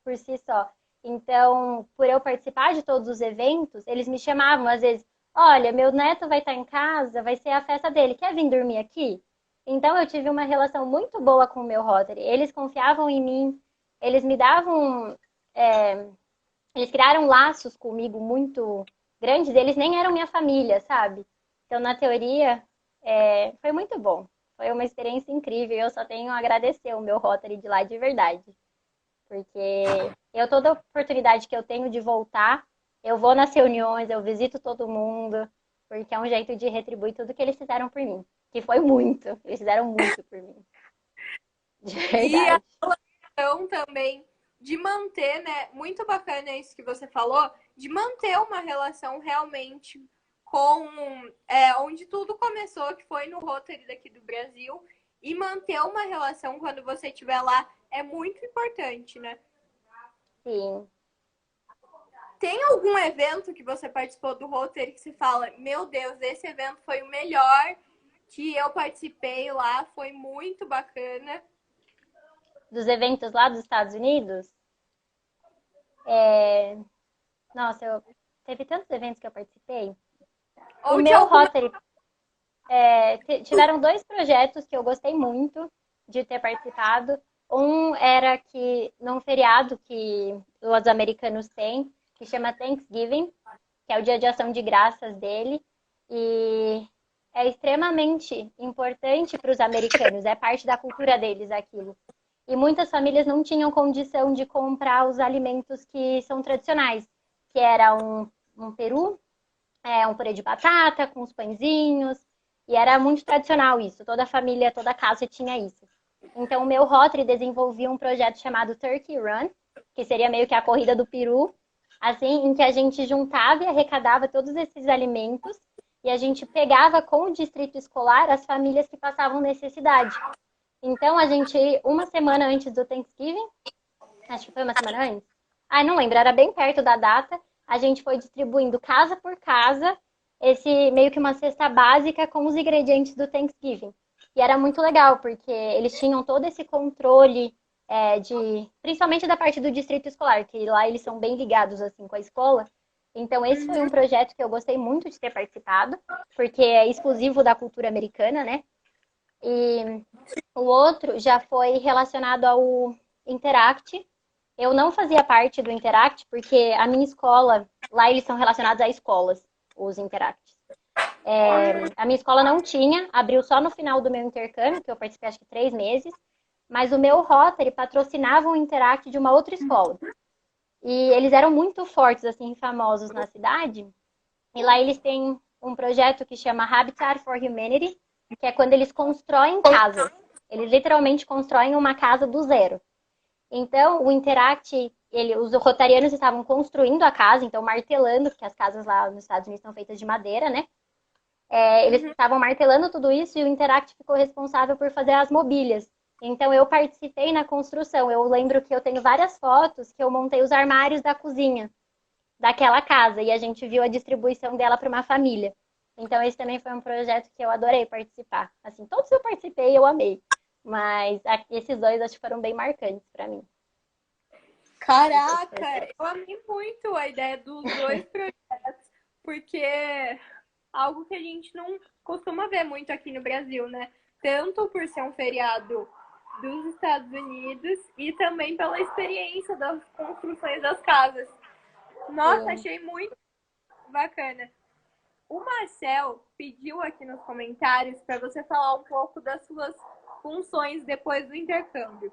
por si só. Então, por eu participar de todos os eventos, eles me chamavam, às vezes: olha, meu neto vai estar em casa, vai ser a festa dele, quer vir dormir aqui? Então, eu tive uma relação muito boa com o meu Rotary. Eles confiavam em mim, eles me davam... eles criaram laços comigo muito grandes, eles nem eram minha família, sabe? Então, na teoria, foi muito bom. Foi uma experiência incrível e eu só tenho a agradecer o meu Rotary de lá de verdade. Porque toda oportunidade que eu tenho de voltar, eu vou nas reuniões, eu visito todo mundo, porque é um jeito de retribuir tudo que eles fizeram por mim. Que foi muito. Eles fizeram muito por mim. De E a verdade. relação também de manter, né? Muito bacana isso que você falou, de manter uma relação realmente com onde tudo começou, que foi no Rotary daqui do Brasil, e manter uma relação quando você estiver lá é muito importante, né? Sim. Tem algum evento que você participou do Rotary que você fala: meu Deus, esse evento foi o melhor que eu participei lá, foi muito bacana? Dos eventos lá dos Estados Unidos, nossa, teve tantos eventos que eu participei. O Ou de meu alguma... Rotary, tiveram 2 projetos que eu gostei muito de ter participado. Um era que num feriado que os americanos têm, que chama Thanksgiving, que é o dia de ação de graças dele, e é extremamente importante para os americanos, é parte da cultura deles aquilo. E muitas famílias não tinham condição de comprar os alimentos que são tradicionais, que era um peru, um purê de batata com os pãezinhos, e era muito tradicional isso, toda a família, toda a casa tinha isso. Então, o meu Rotary desenvolvia um projeto chamado Turkey Run, que seria meio que a corrida do peru, assim, em que a gente juntava e arrecadava todos esses alimentos e a gente pegava com o distrito escolar as famílias que passavam necessidade. Então, a gente, uma semana antes do Thanksgiving, acho que foi uma semana antes, não lembro, era bem perto da data, a gente foi distribuindo casa por casa esse meio que uma cesta básica com os ingredientes do Thanksgiving. E era muito legal, porque eles tinham todo esse controle principalmente da parte do distrito escolar, que lá eles são bem ligados assim com a escola. Então esse foi um projeto que eu gostei muito de ter participado, porque é exclusivo da cultura americana, né? E o outro já foi relacionado ao Interact. Eu não fazia parte do Interact, porque a minha escola, lá eles são relacionados a escolas, os Interacts. A minha escola não tinha, abriu só no final do meu intercâmbio, que eu participei acho que 3 meses, mas o meu Rotary patrocinava um Interact de uma outra escola. E eles eram muito fortes, assim, famosos na cidade. E lá eles têm um projeto que chama Habitat for Humanity, que é quando eles constroem casas. Eles literalmente constroem uma casa do zero. Então, o Interact, os rotarianos estavam construindo a casa, então martelando, porque as casas lá nos Estados Unidos são feitas de madeira, né? Eles estavam martelando tudo isso e o Interact ficou responsável por fazer as mobílias. Então, eu participei na construção. Eu lembro que eu tenho várias fotos que eu montei os armários da cozinha daquela casa e a gente viu a distribuição dela para uma família. Então, esse também foi um projeto que eu adorei participar. Assim, todos eu participei, eu amei. Mas esses dois acho que foram bem marcantes para mim. Caraca, eu amei muito a ideia dos dois projetos, porque é algo que a gente não costuma ver muito aqui no Brasil, né? Tanto por ser um feriado dos Estados Unidos e também pela experiência das construções das casas. Nossa, achei muito bacana. O Marcel pediu aqui nos comentários para você falar um pouco das suas funções depois do intercâmbio.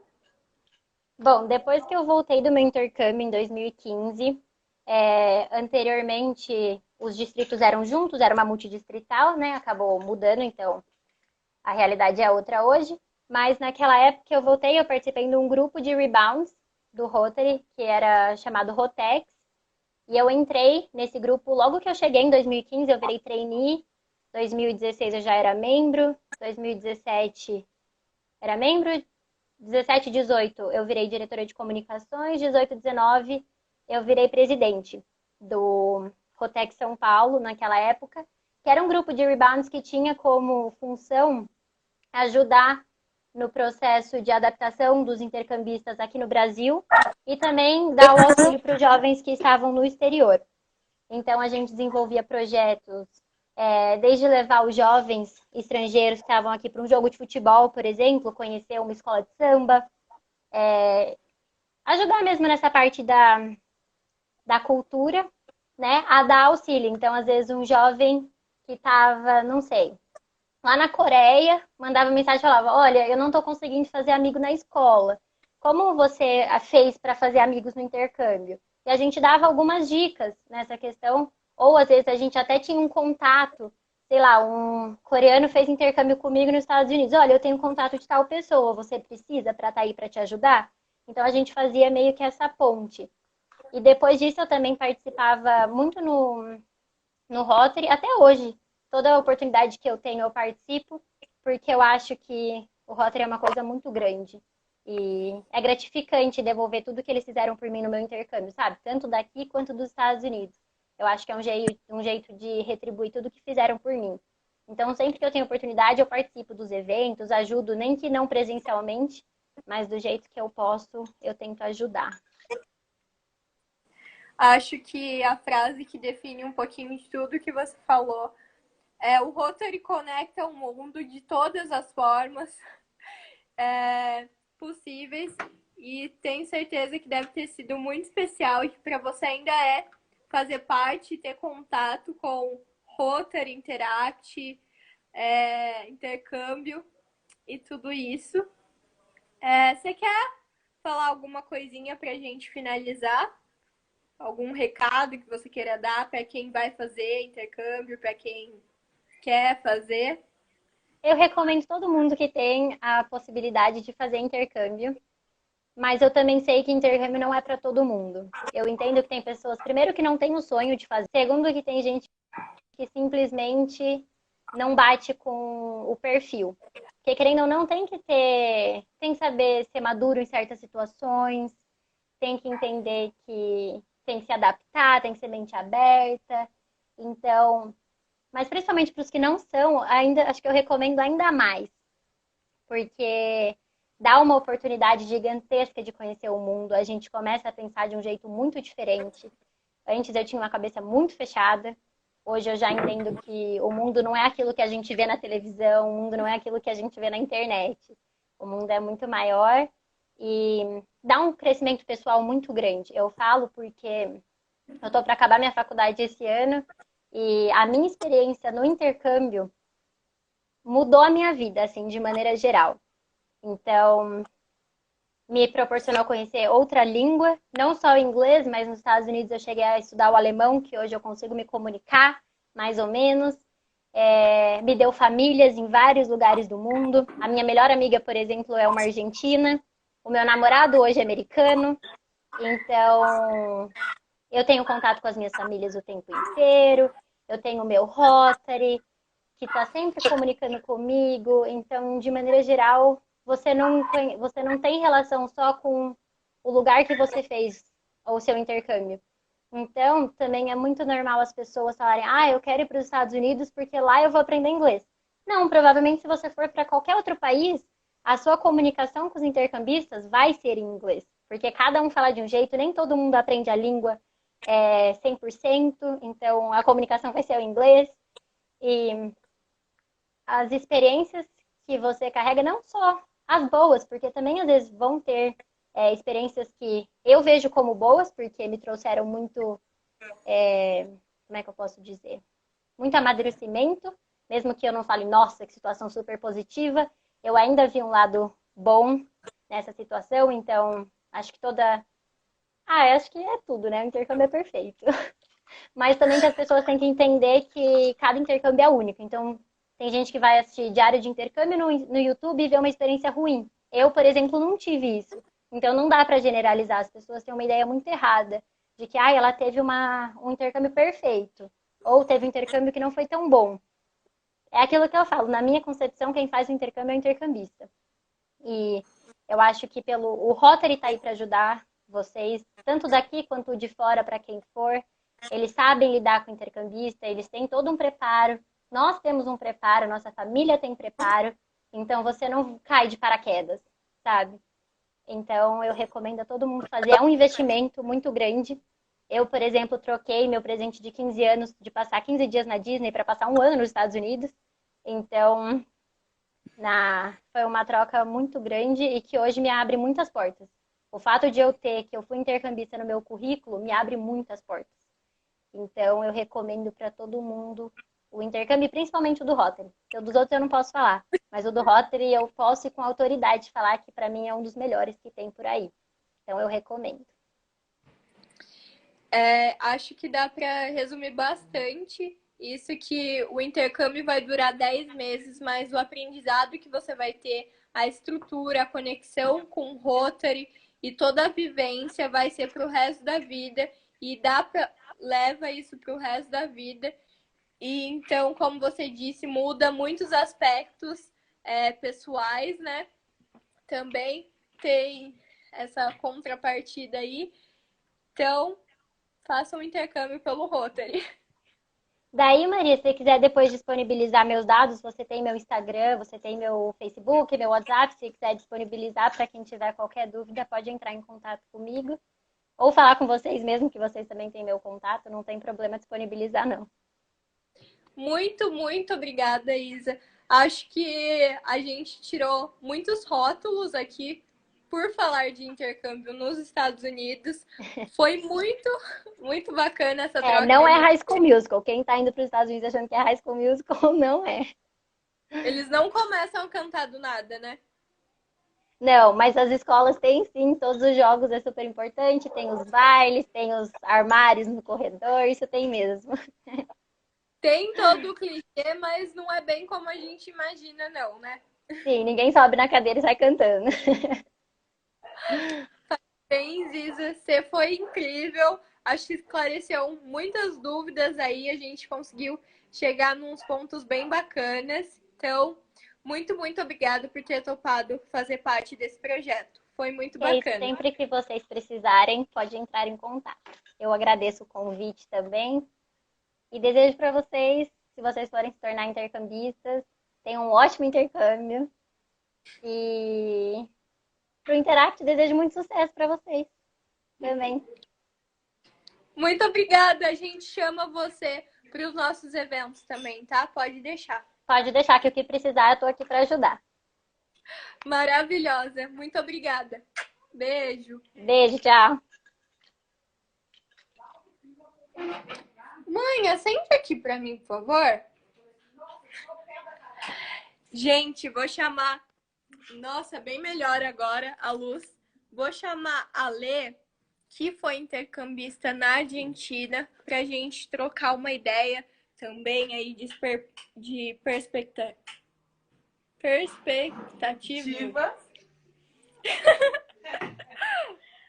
Bom, depois que eu voltei do meu intercâmbio em 2015, anteriormente os distritos eram juntos, era uma multidistrital, né? Acabou mudando, então a realidade é outra hoje. Mas naquela época que eu voltei, eu participei de um grupo de rebounds do Rotary, que era chamado Rotex. E eu entrei nesse grupo logo que eu cheguei em 2015, eu virei trainee. 2016 eu já era membro, 2017 era membro, 17, 18 eu virei diretora de comunicações, 18, 19 eu virei presidente do Rotex São Paulo naquela época, que era um grupo de rebounds que tinha como função ajudar no processo de adaptação dos intercambistas aqui no Brasil e também dar o auxílio para os jovens que estavam no exterior. Então, a gente desenvolvia projetos, desde levar os jovens estrangeiros que estavam aqui para um jogo de futebol, por exemplo, conhecer uma escola de samba, ajudar mesmo nessa parte da cultura, né, a dar auxílio. Então, às vezes, um jovem que estava, não sei, lá na Coreia, mandava mensagem e falava, olha, eu não estou conseguindo fazer amigo na escola. Como você fez para fazer amigos no intercâmbio? E a gente dava algumas dicas nessa questão, ou às vezes a gente até tinha um contato, sei lá, um coreano fez intercâmbio comigo nos Estados Unidos. Olha, eu tenho contato de tal pessoa, você precisa para estar aí para te ajudar? Então a gente fazia meio que essa ponte. E depois disso eu também participava muito no Rotary, até hoje. Toda oportunidade que eu tenho, eu participo, porque eu acho que o Rotary é uma coisa muito grande. E é gratificante devolver tudo que eles fizeram por mim no meu intercâmbio, sabe? Tanto daqui quanto dos Estados Unidos. Eu acho que é um jeito de retribuir tudo que fizeram por mim. Então, sempre que eu tenho oportunidade, eu participo dos eventos, ajudo, nem que não presencialmente, mas do jeito que eu posso, eu tento ajudar. Acho que a frase que define um pouquinho de tudo que você falou o Rotary conecta o mundo de todas as formas possíveis e tenho certeza que deve ter sido muito especial e que para você ainda fazer parte e ter contato com Rotary, Interact, intercâmbio e tudo isso. Você quer falar alguma coisinha para a gente finalizar? Algum recado que você queira dar para quem vai fazer intercâmbio, para quem quer fazer? Eu recomendo todo mundo que tem a possibilidade de fazer intercâmbio, mas eu também sei que intercâmbio não é para todo mundo. Eu entendo que tem pessoas, primeiro, que não tem o sonho de fazer, segundo, que tem gente que simplesmente não bate com o perfil. Porque, querendo ou não, tem que saber ser maduro em certas situações, tem que entender que tem que se adaptar, tem que ser mente aberta. Então, mas principalmente para os que não são, ainda acho que eu recomendo ainda mais, porque dá uma oportunidade gigantesca de conhecer o mundo. A gente começa a pensar de um jeito muito diferente. Antes eu tinha uma cabeça muito fechada. Hoje eu já entendo que o mundo não é aquilo que a gente vê na televisão, o mundo não é aquilo que a gente vê na internet. O mundo é muito maior e dá um crescimento pessoal muito grande. Eu falo porque eu estou para acabar minha faculdade esse ano. E a minha experiência no intercâmbio mudou a minha vida, assim, de maneira geral. Então, me proporcionou conhecer outra língua, não só o inglês, mas nos Estados Unidos eu cheguei a estudar o alemão, que hoje eu consigo me comunicar, mais ou menos. me deu famílias em vários lugares do mundo. A minha melhor amiga, por exemplo, é uma argentina. O meu namorado hoje é americano. Então, eu tenho contato com as minhas famílias o tempo inteiro. Eu tenho o meu Rotary, que está sempre comunicando comigo. Então, de maneira geral, você não tem relação só com o lugar que você fez o seu intercâmbio. Então, também é muito normal as pessoas falarem: ah, eu quero ir para os Estados Unidos porque lá eu vou aprender inglês. Não, provavelmente se você for para qualquer outro país, a sua comunicação com os intercambistas vai ser em inglês. Porque cada um fala de um jeito, nem todo mundo aprende a língua 100%, então a comunicação vai ser em inglês. E as experiências que você carrega, não só as boas, porque também às vezes vão ter experiências que eu vejo como boas, porque me trouxeram muito, como é que eu posso dizer? Muito amadurecimento, mesmo que eu não fale, nossa, que situação super positiva, eu ainda vi um lado bom nessa situação, então acho que acho que é tudo, né? O intercâmbio é perfeito. Mas também que as pessoas têm que entender que cada intercâmbio é único. Então, tem gente que vai assistir diário de intercâmbio no YouTube e vê uma experiência ruim. Eu, por exemplo, não tive isso. Então, não dá para generalizar. As pessoas têm uma ideia muito errada de que ela teve um intercâmbio perfeito. Ou teve um intercâmbio que não foi tão bom. É aquilo que eu falo. Na minha concepção, quem faz o intercâmbio é o intercambista. E eu acho que o Rotary está aí para ajudar vocês, tanto daqui quanto de fora, para quem for. Eles sabem lidar com o intercambista, eles têm todo um preparo. Nós temos um preparo, nossa família tem preparo. Então, você não cai de paraquedas, sabe? Então, eu recomendo a todo mundo fazer. É um investimento muito grande. Eu, por exemplo, troquei meu presente de 15 anos de passar 15 dias na Disney para passar um ano nos Estados Unidos. Então, foi uma troca muito grande e que hoje me abre muitas portas. O fato de que eu fui intercambista no meu currículo, me abre muitas portas. Então, eu recomendo para todo mundo o intercâmbio, principalmente o do Rotary. O dos outros eu não posso falar, mas o do Rotary eu posso, com autoridade, falar que para mim é um dos melhores que tem por aí. Então, eu recomendo. Acho que dá para resumir bastante isso, que o intercâmbio vai durar 10 meses, mas o aprendizado que você vai ter, a estrutura, a conexão com o Rotary e toda a vivência vai ser para o resto da vida e leva isso para o resto da vida. E então, como você disse, muda muitos aspectos pessoais, né? Também tem essa contrapartida aí. Então, façam um intercâmbio pelo Rotary. Daí, Maria, se você quiser depois disponibilizar meus dados, você tem meu Instagram, você tem meu Facebook, meu WhatsApp, se quiser disponibilizar para quem tiver qualquer dúvida, pode entrar em contato comigo. Ou falar com vocês mesmo, que vocês também têm meu contato, não tem problema disponibilizar, não. Muito, muito obrigada, Isa. Acho que a gente tirou muitos rótulos aqui por falar de intercâmbio nos Estados Unidos. Foi muito, muito bacana essa troca. Não é High School Musical. Quem tá indo para os Estados Unidos achando que é High School Musical, não é. Eles não começam a cantar do nada, né? Não, mas as escolas têm sim, todos os jogos é super importante. Tem os bailes, tem os armários no corredor, isso tem mesmo. Tem todo o clichê, mas não é bem como a gente imagina, não, né? Sim, ninguém sobe na cadeira e sai cantando. Parabéns, Isa, você foi incrível. Acho que esclareceu muitas dúvidas aí, a gente conseguiu chegar nos pontos bem bacanas. Então, muito, muito obrigada por ter topado fazer parte desse projeto. Foi muito bacana. Sempre que vocês precisarem, pode entrar em contato. Eu agradeço o convite também. E desejo para vocês, se vocês forem se tornar intercambistas, tenham um ótimo intercâmbio. E pro Interact, desejo muito sucesso para vocês também. Muito obrigada. A gente chama você para os nossos eventos também, tá? Pode deixar. Pode deixar que o que precisar, eu tô aqui para ajudar. Maravilhosa. Muito obrigada. Beijo. Beijo, tchau. Mãe, senta aqui para mim, por favor. Gente, vou chamar... Nossa, bem melhor agora a luz. Vou chamar a Lê, que foi intercambista na Argentina, para a gente trocar uma ideia, também aí de perspectiva.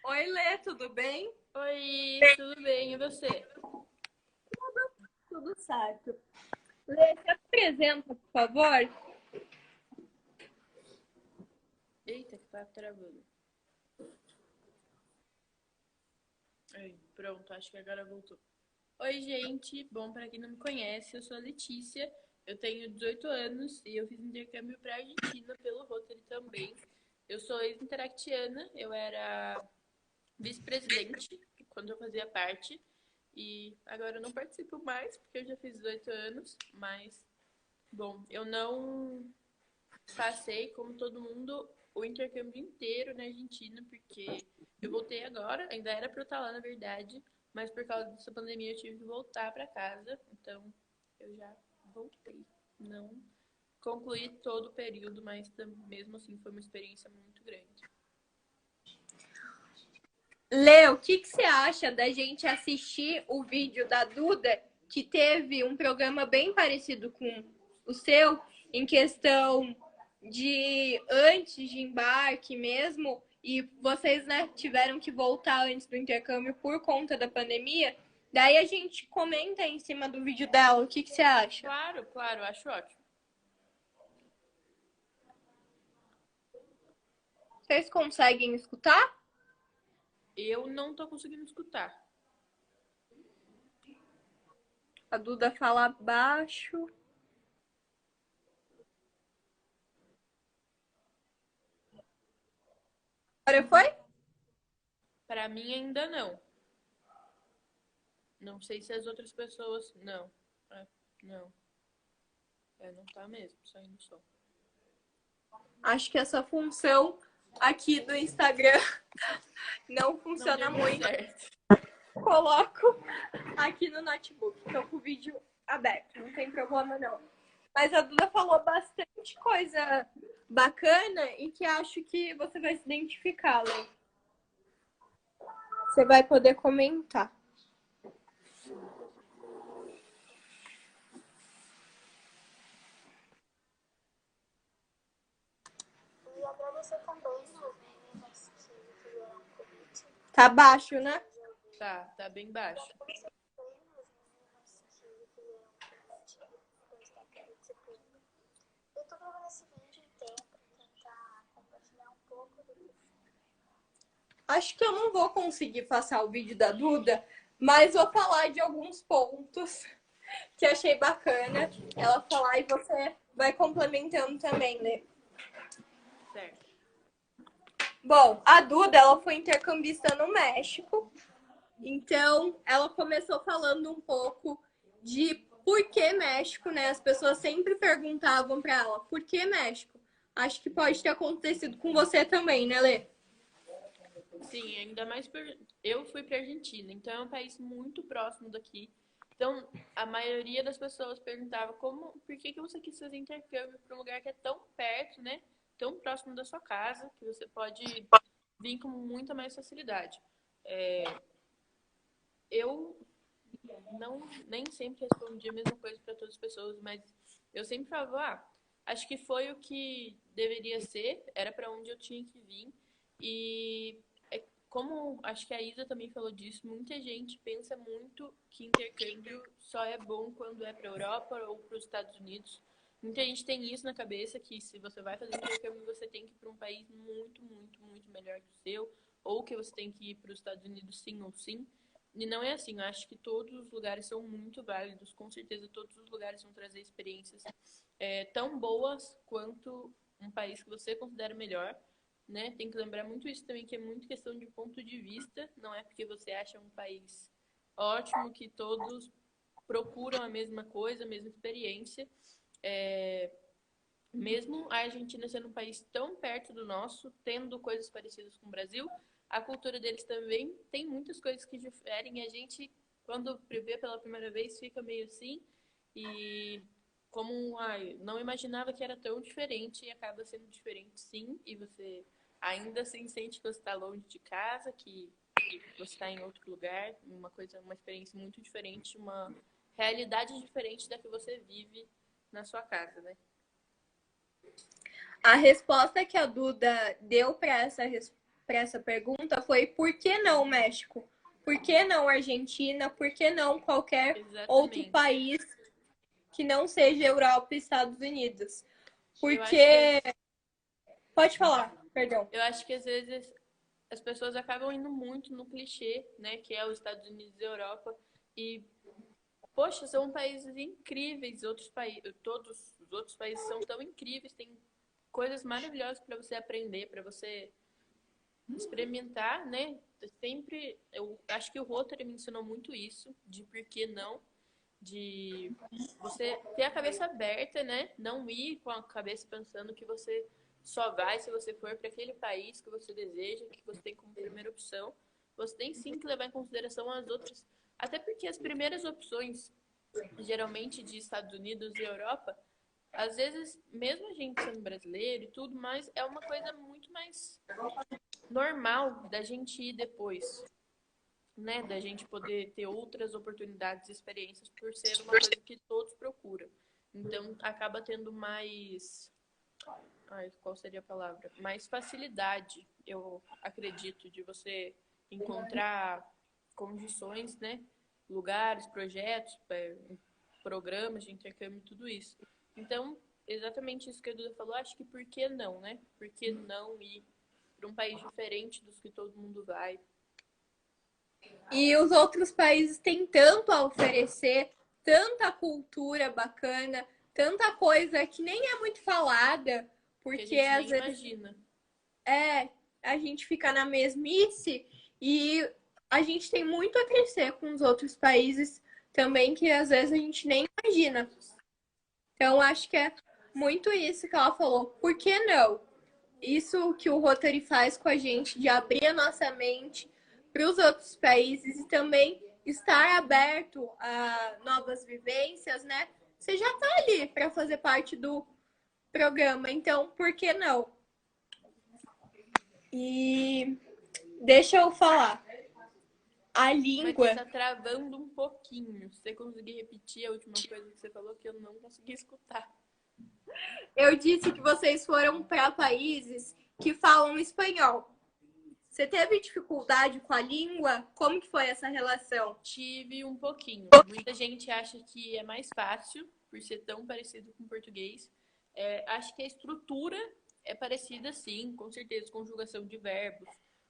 Oi, Lê, tudo bem? Oi, tudo bem? E você? Tudo certo. Lê, se apresenta, por favor. Eita, que papo travando. Aí, pronto, acho que agora voltou. Oi, gente. Bom, para quem não me conhece, eu sou a Letícia. Eu tenho 18 anos e eu fiz intercâmbio para Argentina pelo Rotary também. Eu sou ex-interactiana, eu era vice-presidente quando eu fazia parte. E agora eu não participo mais, porque eu já fiz 18 anos. Mas, bom, eu não passei, como todo mundo, o intercâmbio inteiro na Argentina, porque eu voltei agora, ainda era para eu estar lá, na verdade, mas por causa dessa pandemia eu tive que voltar para casa, então eu já voltei. Não concluí todo o período, mas mesmo assim foi uma experiência muito grande. Lê, o que você acha da gente assistir o vídeo da Duda, que teve um programa bem parecido com o seu, em questão de antes de embarque mesmo, e vocês, né, tiveram que voltar antes do intercâmbio por conta da pandemia? Daí a gente comenta em cima do vídeo dela, o que você acha? Claro, claro, acho ótimo. Vocês conseguem escutar? Eu não tô conseguindo escutar. A Duda fala baixo. Agora foi? Para mim ainda não. Não sei se as outras pessoas... Não. Não. Não tá mesmo, saindo som. Acho que essa função aqui do Instagram não funciona Não deu muito. certo. Coloco aqui no notebook. Tô com o vídeo aberto, não tem problema não. Mas a Duda falou bastante coisa bacana e que acho que você vai se identificar, Lê. Você vai poder comentar. E agradecer também as meninas que fizeram o convite. Tá baixo, né? Tá bem baixo. Agradecer também as meninas que fizeram o convite depois daquela disciplina. Eu tô gravando esse vídeo em tempo pra tentar compartilhar um pouco do que Acho que eu não vou conseguir passar o vídeo da Duda, mas vou falar de alguns pontos que achei bacana ela falar e você vai complementando também, né? Certo. Bom, a Duda, ela foi intercambista no México, então ela começou falando um pouco de por que México, né? As pessoas sempre perguntavam para ela, por que México? Acho que pode ter acontecido com você também, né, Lê? Sim, ainda mais eu fui pra Argentina, então é um país muito próximo daqui. Então, a maioria das pessoas perguntava por que você quis fazer intercâmbio para um lugar que é tão perto, né? Tão próximo da sua casa, que você pode vir com muita mais facilidade. Eu nem sempre respondi a mesma coisa para todas as pessoas, mas eu sempre falava, acho que foi o que deveria ser, era para onde eu tinha que vir. E como acho que a Isa também falou disso, muita gente pensa muito que intercâmbio só é bom quando é para a Europa ou para os Estados Unidos. Muita gente tem isso na cabeça, que se você vai fazer intercâmbio, você tem que ir para um país muito, muito, muito melhor que o seu, ou que você tem que ir para os Estados Unidos sim ou sim. E não é assim, eu acho que todos os lugares são muito válidos, com certeza todos os lugares vão trazer experiências tão boas quanto um país que você considera melhor, né? Tem que lembrar muito isso também, que é muito questão de ponto de vista, não é porque você acha um país ótimo que todos procuram a mesma coisa, a mesma experiência. Mesmo a Argentina sendo um país tão perto do nosso, tendo coisas parecidas com o Brasil, a cultura deles também tem muitas coisas que diferem. A gente, quando vê pela primeira vez, fica meio assim. E como não imaginava que era tão diferente, e acaba sendo diferente sim. E você ainda assim sente que você está longe de casa, que você está em outro lugar, uma experiência muito diferente, uma realidade diferente da que você vive na sua casa, né? A resposta que a Duda deu para essa pergunta foi: por que não México? Por que não Argentina? Por que não qualquer outro Exatamente. país que não seja Europa e Estados Unidos? Eu acho que, Porque. Pode falar, perdão. eu acho que às vezes as pessoas acabam indo muito no clichê, né? Que é os Estados Unidos e a Europa. E, poxa, são países incríveis. Todos os outros países são tão incríveis. Tem coisas maravilhosas para você aprender, para você experimentar, né? Eu acho que o Rotary me ensinou muito isso, de por que não, de você ter a cabeça aberta, né? Não ir com a cabeça pensando que você só vai se você for para aquele país que você deseja, que você tem como primeira opção. Você tem sim que levar em consideração as outras, até porque as primeiras opções, geralmente de Estados Unidos e Europa, às vezes, mesmo a gente sendo brasileiro e tudo, mas é uma coisa muito mais normal da gente ir depois, né? Da gente poder ter outras oportunidades e experiências por ser uma coisa que todos procuram. Então, acaba tendo mais... Ai, qual seria a palavra? Mais facilidade, eu acredito, de você encontrar condições, né? Lugares, projetos, programas de intercâmbio, tudo isso. Então, exatamente isso que a Duda falou, acho que por que não, né? Por que não ir para um país diferente dos que todo mundo vai? E os outros países têm tanto a oferecer, tanta cultura bacana, tanta coisa que nem é muito falada, Que a porque gente às nem vezes imagina. a gente fica na mesmice e a gente tem muito a crescer com os outros países também, que às vezes a gente nem imagina. Então, acho que é muito isso que ela falou. Por que não? Isso que o Rotary faz com a gente, de abrir a nossa mente para os outros países e também estar aberto a novas vivências, né? Você já está ali para fazer parte do programa, então por que não? E deixa eu falar. A Mas língua. você tá travando um pouquinho. Se você conseguir repetir a última coisa que você falou, que eu não consegui escutar. Eu disse que vocês foram para países que falam espanhol. Você teve dificuldade com a língua? Como que foi essa relação? Tive um pouquinho. Muita gente acha que é mais fácil, por ser tão parecido com o português. Acho que a estrutura é parecida, sim, com certeza, conjugação de verbos,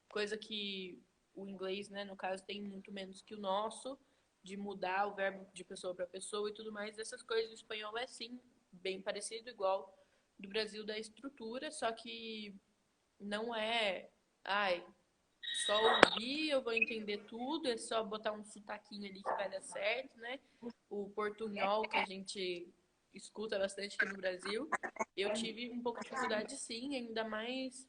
coisa que o inglês, né, no caso, tem muito menos que o nosso, de mudar o verbo de pessoa para pessoa e tudo mais. Essas coisas do espanhol é, sim, bem parecido, igual do Brasil da estrutura, só que não é... Ai, só ouvir, eu vou entender tudo, é só botar um sotaquinho ali que vai dar certo, né? O portunhol que a gente escuta bastante aqui no Brasil, eu tive um pouco de dificuldade sim, ainda mais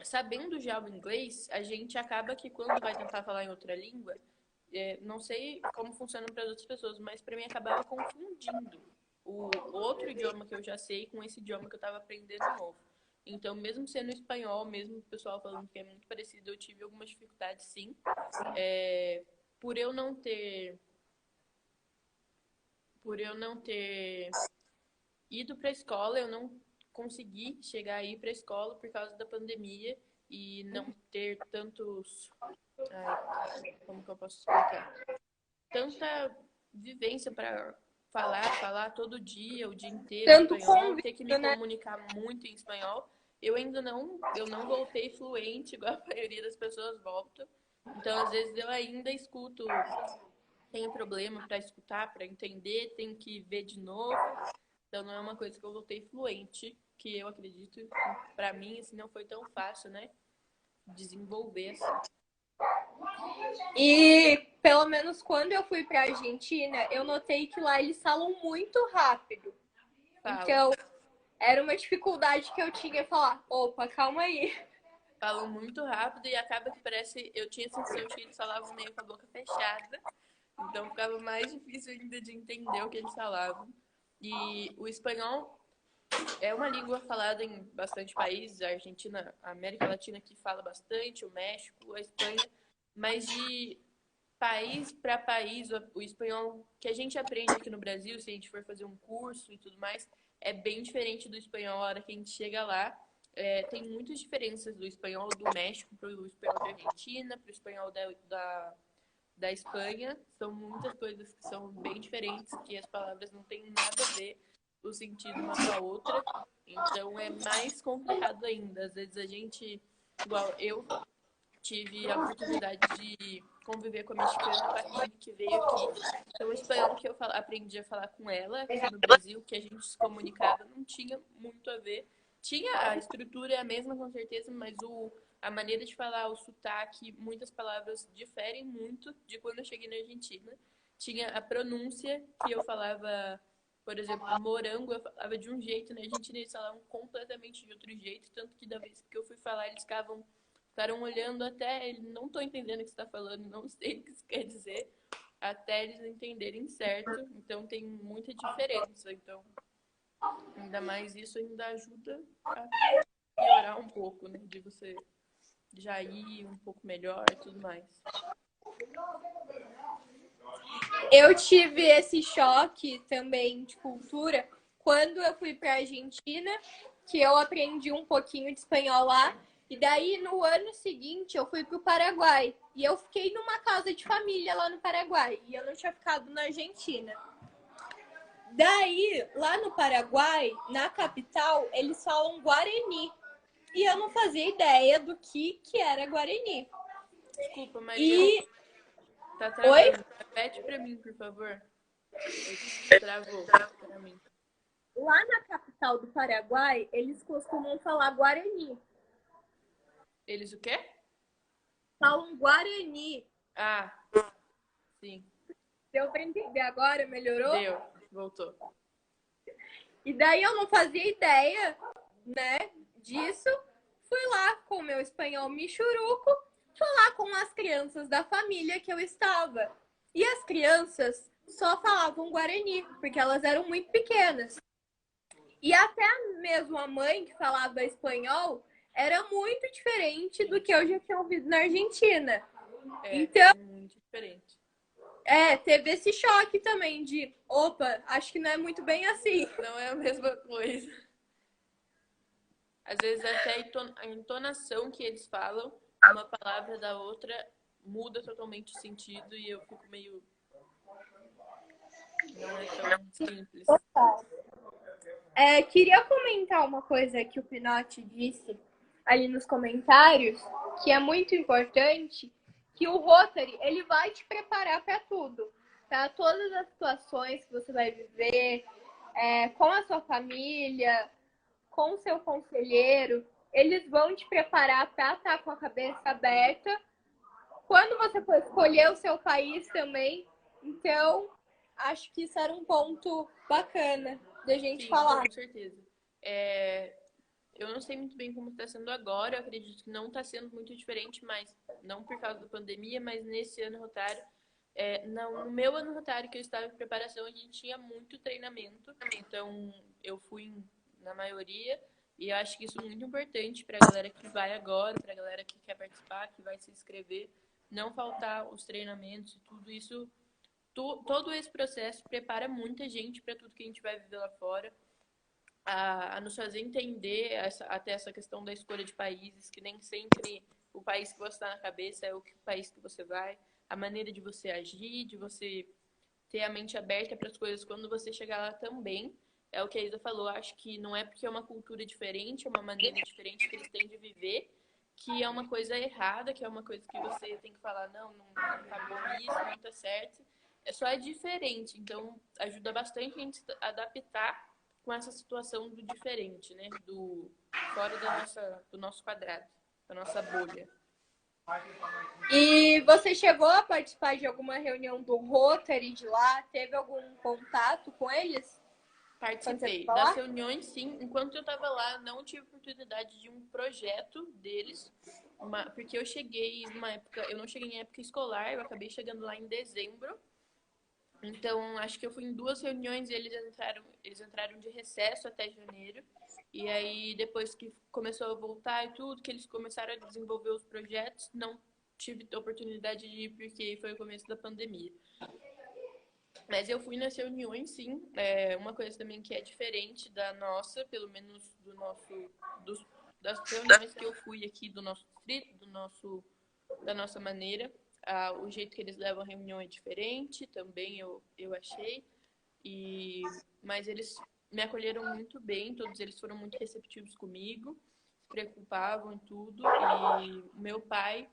sabendo já o inglês, a gente acaba que quando vai tentar falar em outra língua, não sei como funciona para as outras pessoas, mas para mim acabava confundindo o outro idioma que eu já sei com esse idioma que eu estava aprendendo novo. Então, mesmo sendo espanhol, mesmo o pessoal falando que é muito parecido, eu tive algumas dificuldades, sim. Por eu não ter ido para a escola, eu não consegui chegar a ir para a escola por causa da pandemia e não ter tantos... como que eu posso explicar? Tanta vivência para falar todo dia, o dia inteiro em Tanto espanhol, ter que me convívio, né? comunicar muito em espanhol. Eu não voltei fluente, igual a maioria das pessoas volta. Então, às vezes, eu ainda escuto, tenho problema para escutar, para entender, tenho que ver de novo. Então, não é uma coisa que eu voltei fluente, que eu acredito, para mim, assim, não foi tão fácil, né? Desenvolver, assim. E pelo menos quando eu fui para Argentina, eu notei que lá eles falam muito rápido. Fala. Então, era uma dificuldade que eu tinha falar, opa, calma aí. Falam muito rápido e acaba que parece... Eu tinha a sensação de que eles falavam meio com a boca fechada. Então ficava mais difícil ainda de entender o que eles falavam. E o espanhol é uma língua falada em bastante países. A Argentina, a América Latina que fala bastante, o México, a Espanha. Mas país para país, o espanhol que a gente aprende aqui no Brasil, se a gente for fazer um curso e tudo mais, é bem diferente do espanhol a hora que a gente chega lá. Tem muitas diferenças do espanhol do México para o espanhol da Argentina, para o espanhol da Espanha. São muitas coisas que são bem diferentes, que as palavras não têm nada a ver o sentido uma com a outra. Então é mais complicado ainda. Às vezes a gente, igual eu, tive a oportunidade de conviver com a mexicana, com a Rini, que veio aqui. Então, o espanhol que eu aprendi a falar com ela aqui no Brasil, que a gente se comunicava, não tinha muito a ver. Tinha, a estrutura é a mesma, com certeza, mas a maneira de falar, o sotaque, muitas palavras diferem muito de quando eu cheguei na Argentina. Tinha a pronúncia, que eu falava, por exemplo, morango, eu falava de um jeito, na Argentina eles falavam completamente de outro jeito, tanto que da vez que eu fui falar, eles ficaram olhando até, ele não tô entendendo o que você tá falando, não sei o que isso quer dizer, até eles entenderem certo. Então tem muita diferença. Então, ainda mais isso ainda ajuda a piorar um pouco, né? De você já ir um pouco melhor e tudo mais. Eu tive esse choque também de cultura quando eu fui para a Argentina, que eu aprendi um pouquinho de espanhol lá. E daí, no ano seguinte, eu fui para o Paraguai. E eu fiquei numa casa de família lá no Paraguai. E eu não tinha ficado na Argentina. Daí, lá no Paraguai, na capital, eles falam Guarani. E eu não fazia ideia do que era Guarani. Desculpa, mas tá Oi? travando. Repete pra mim, por favor. Travou pra mim. Lá na capital do Paraguai, eles costumam falar Guarani. Eles o quê? Falam Guarani. Ah, sim. Deu pra entender agora? Melhorou? Deu, voltou. E daí eu não fazia ideia, né, disso. Fui lá com o meu espanhol michuruco, falar com as crianças da família que eu estava. E as crianças só falavam Guarani, porque elas eram muito pequenas. E até mesmo a mãe que falava espanhol era muito diferente do que eu já tinha ouvido na Argentina. Então, muito diferente. Teve esse choque também de, opa, acho que não é muito bem assim. Não é a mesma coisa. Às vezes até a entonação que eles falam, uma palavra da outra, muda totalmente o sentido e eu fico meio... Não é tão simples. Queria comentar uma coisa que o Pinotti disse ali nos comentários, que é muito importante, que o Rotary, ele vai te preparar para tudo, tá? Todas as situações que você vai viver, com a sua família, com o seu conselheiro, eles vão te preparar para estar com a cabeça aberta quando você for escolher o seu país também. Então, acho que isso era um ponto bacana da gente falar. Com certeza. Eu não sei muito bem como está sendo agora, eu acredito que não está sendo muito diferente, mas não por causa da pandemia, mas nesse ano rotário, no meu ano rotário que eu estava em preparação, a gente tinha muito treinamento, então eu fui na maioria, e eu acho que isso é muito importante para a galera que vai agora, para a galera que quer participar, que vai se inscrever, não faltar os treinamentos e tudo isso. Todo esse processo prepara muita gente para tudo que a gente vai viver lá fora, a nos fazer entender até essa questão da escolha de países, que nem sempre o país que você está na cabeça é o país que você vai, a maneira de você agir, de você ter a mente aberta para as coisas quando você chegar lá também. É o que a Isa falou, acho que não é porque é uma cultura diferente, é uma maneira diferente que eles têm de viver, que é uma coisa errada, que é uma coisa que você tem que falar, não tá bom isso, não tá certo. É diferente, então ajuda bastante a gente a adaptar com essa situação do diferente, né? Fora do nosso quadrado, da nossa bolha. E você chegou a participar de alguma reunião do Rotary de lá? Teve algum contato com eles? Participei das reuniões, sim. Enquanto eu estava lá, não tive oportunidade de um projeto deles, porque eu cheguei numa época, eu não cheguei em época escolar, eu acabei chegando lá em dezembro. Então, acho que eu fui em 2 reuniões e eles entraram de recesso até janeiro. E aí, depois que começou a voltar e tudo, que eles começaram a desenvolver os projetos, não tive a oportunidade de ir porque foi o começo da pandemia. Mas eu fui nas reuniões, sim. Uma coisa também que é diferente da nossa, pelo menos das reuniões que eu fui aqui do nosso distrito, da nossa maneira. O jeito que eles levam a reunião é diferente, também eu achei. Mas eles me acolheram muito bem, todos eles foram muito receptivos comigo, se preocupavam em tudo. E meu pai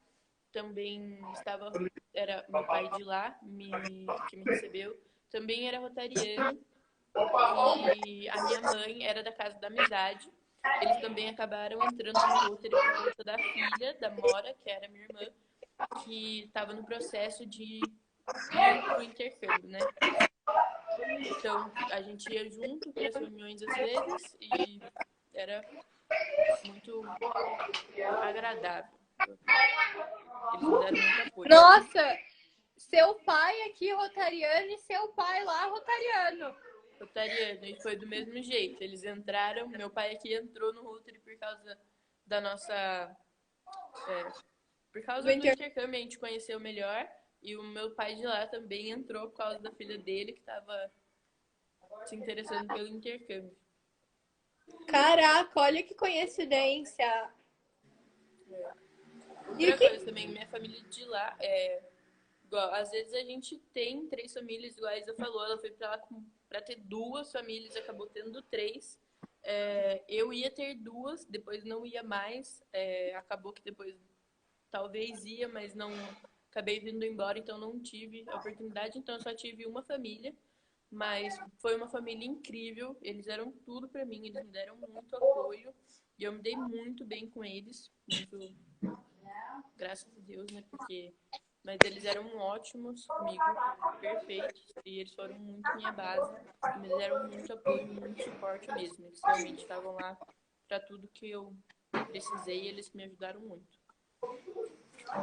também era meu pai de lá, que me recebeu, também era rotariano. E a minha mãe era da Casa da Amizade. Eles também acabaram entrando no Rotary por conta da filha, da Mora, que era minha irmã, que estava no processo de ir para o intercâmbio, né? Então, a gente ia junto para as reuniões às vezes e era muito agradável. Eles me deram muito apoio. Nossa, seu pai aqui rotariano e seu pai lá rotariano. Rotariano, e foi do mesmo jeito. Eles entraram, meu pai aqui entrou no Rotary por causa da nossa... por causa do intercâmbio, a gente conheceu melhor. E o meu pai de lá também entrou por causa da filha dele, que estava se interessando pelo intercâmbio. Caraca, olha que coincidência. Outra coisa também, minha família de lá igual, às vezes a gente tem 3 famílias, igual a Isa falou, ela foi pra lá pra ter 2 famílias, acabou tendo 3. Eu ia ter 2, depois não ia mais, acabou que depois talvez ia, mas não acabei vindo embora, então não tive a oportunidade, então eu só tive uma família, mas foi uma família incrível, eles eram tudo pra mim, eles me deram muito apoio, e eu me dei muito bem com eles, muito, graças a Deus, né, mas eles eram ótimos comigo, perfeitos, e eles foram muito minha base, e me deram muito apoio, muito suporte mesmo, eles realmente estavam lá pra tudo que eu precisei, e eles me ajudaram muito.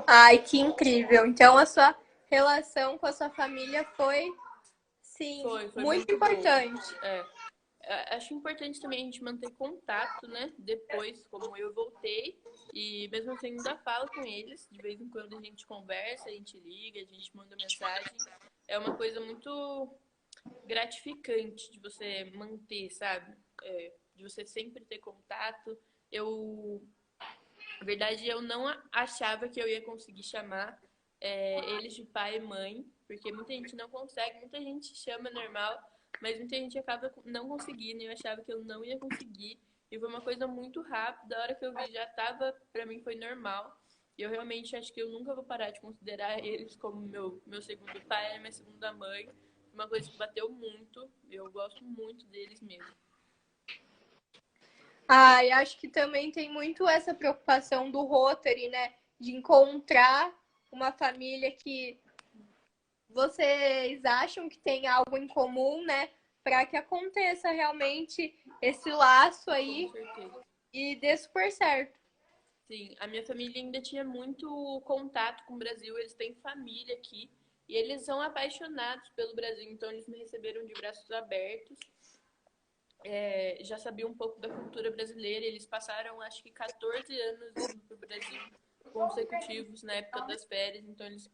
Ai, que incrível. Então a sua relação com a sua família foi, sim, foi muito importante. Acho importante também a gente manter contato, né? Depois, como eu voltei, e mesmo assim ainda falo com eles, de vez em quando a gente conversa, a gente liga, a gente manda mensagem. É uma coisa muito gratificante de você manter, sabe? De você sempre ter contato. Na verdade, eu não achava que eu ia conseguir chamar eles de pai e mãe, porque muita gente não consegue, muita gente chama normal, mas muita gente acaba não conseguindo, e eu achava que eu não ia conseguir, e foi uma coisa muito rápida, a hora que eu vi já tava, pra mim foi normal, e eu realmente acho que eu nunca vou parar de considerar eles como meu segundo pai e minha segunda mãe, uma coisa que bateu muito, eu gosto muito deles mesmo. Ai, acho que também tem muito essa preocupação do Rotary, né? De encontrar uma família que vocês acham que tem algo em comum, né? Para que aconteça realmente esse laço aí. Com certeza. E dê super certo. Sim, a minha família ainda tinha muito contato com o Brasil, eles têm família aqui e eles são apaixonados pelo Brasil, então eles me receberam de braços abertos. Já sabiam um pouco da cultura brasileira, eles passaram acho que 14 anos indo para o Brasil consecutivos na época das férias, então eles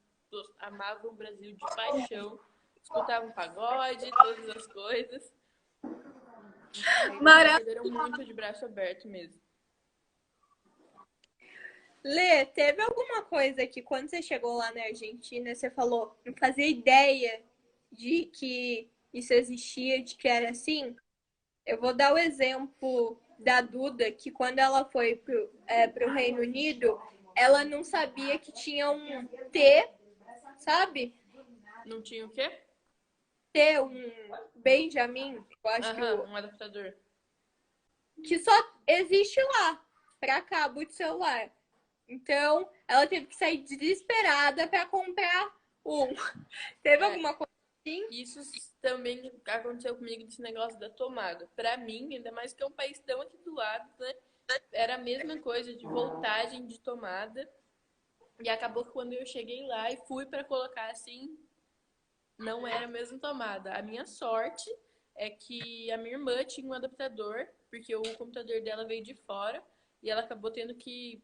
amavam o Brasil de paixão, escutavam pagode, todas as coisas. Me receberam muito de braço aberto mesmo. Lê, teve alguma coisa que quando você chegou lá na Argentina, você falou, não fazia ideia de que isso existia, de que era assim? Eu vou dar o exemplo da Duda, que quando ela foi pro Reino Unido, ela não sabia que tinha um T, sabe? Não tinha o quê? T, um Benjamin, eu acho que um adaptador. Que só existe lá, para cabo de celular. Então, ela teve que sair desesperada para comprar um. Teve alguma coisa assim? Isso também aconteceu comigo desse negócio da tomada. Para mim, ainda mais que é um país tão aqui do lado, né? Era a mesma coisa de voltagem de tomada. E acabou que quando eu cheguei lá e fui para colocar assim, não era a mesma tomada. A minha sorte é que a minha irmã tinha um adaptador, porque o computador dela veio de fora e ela acabou tendo que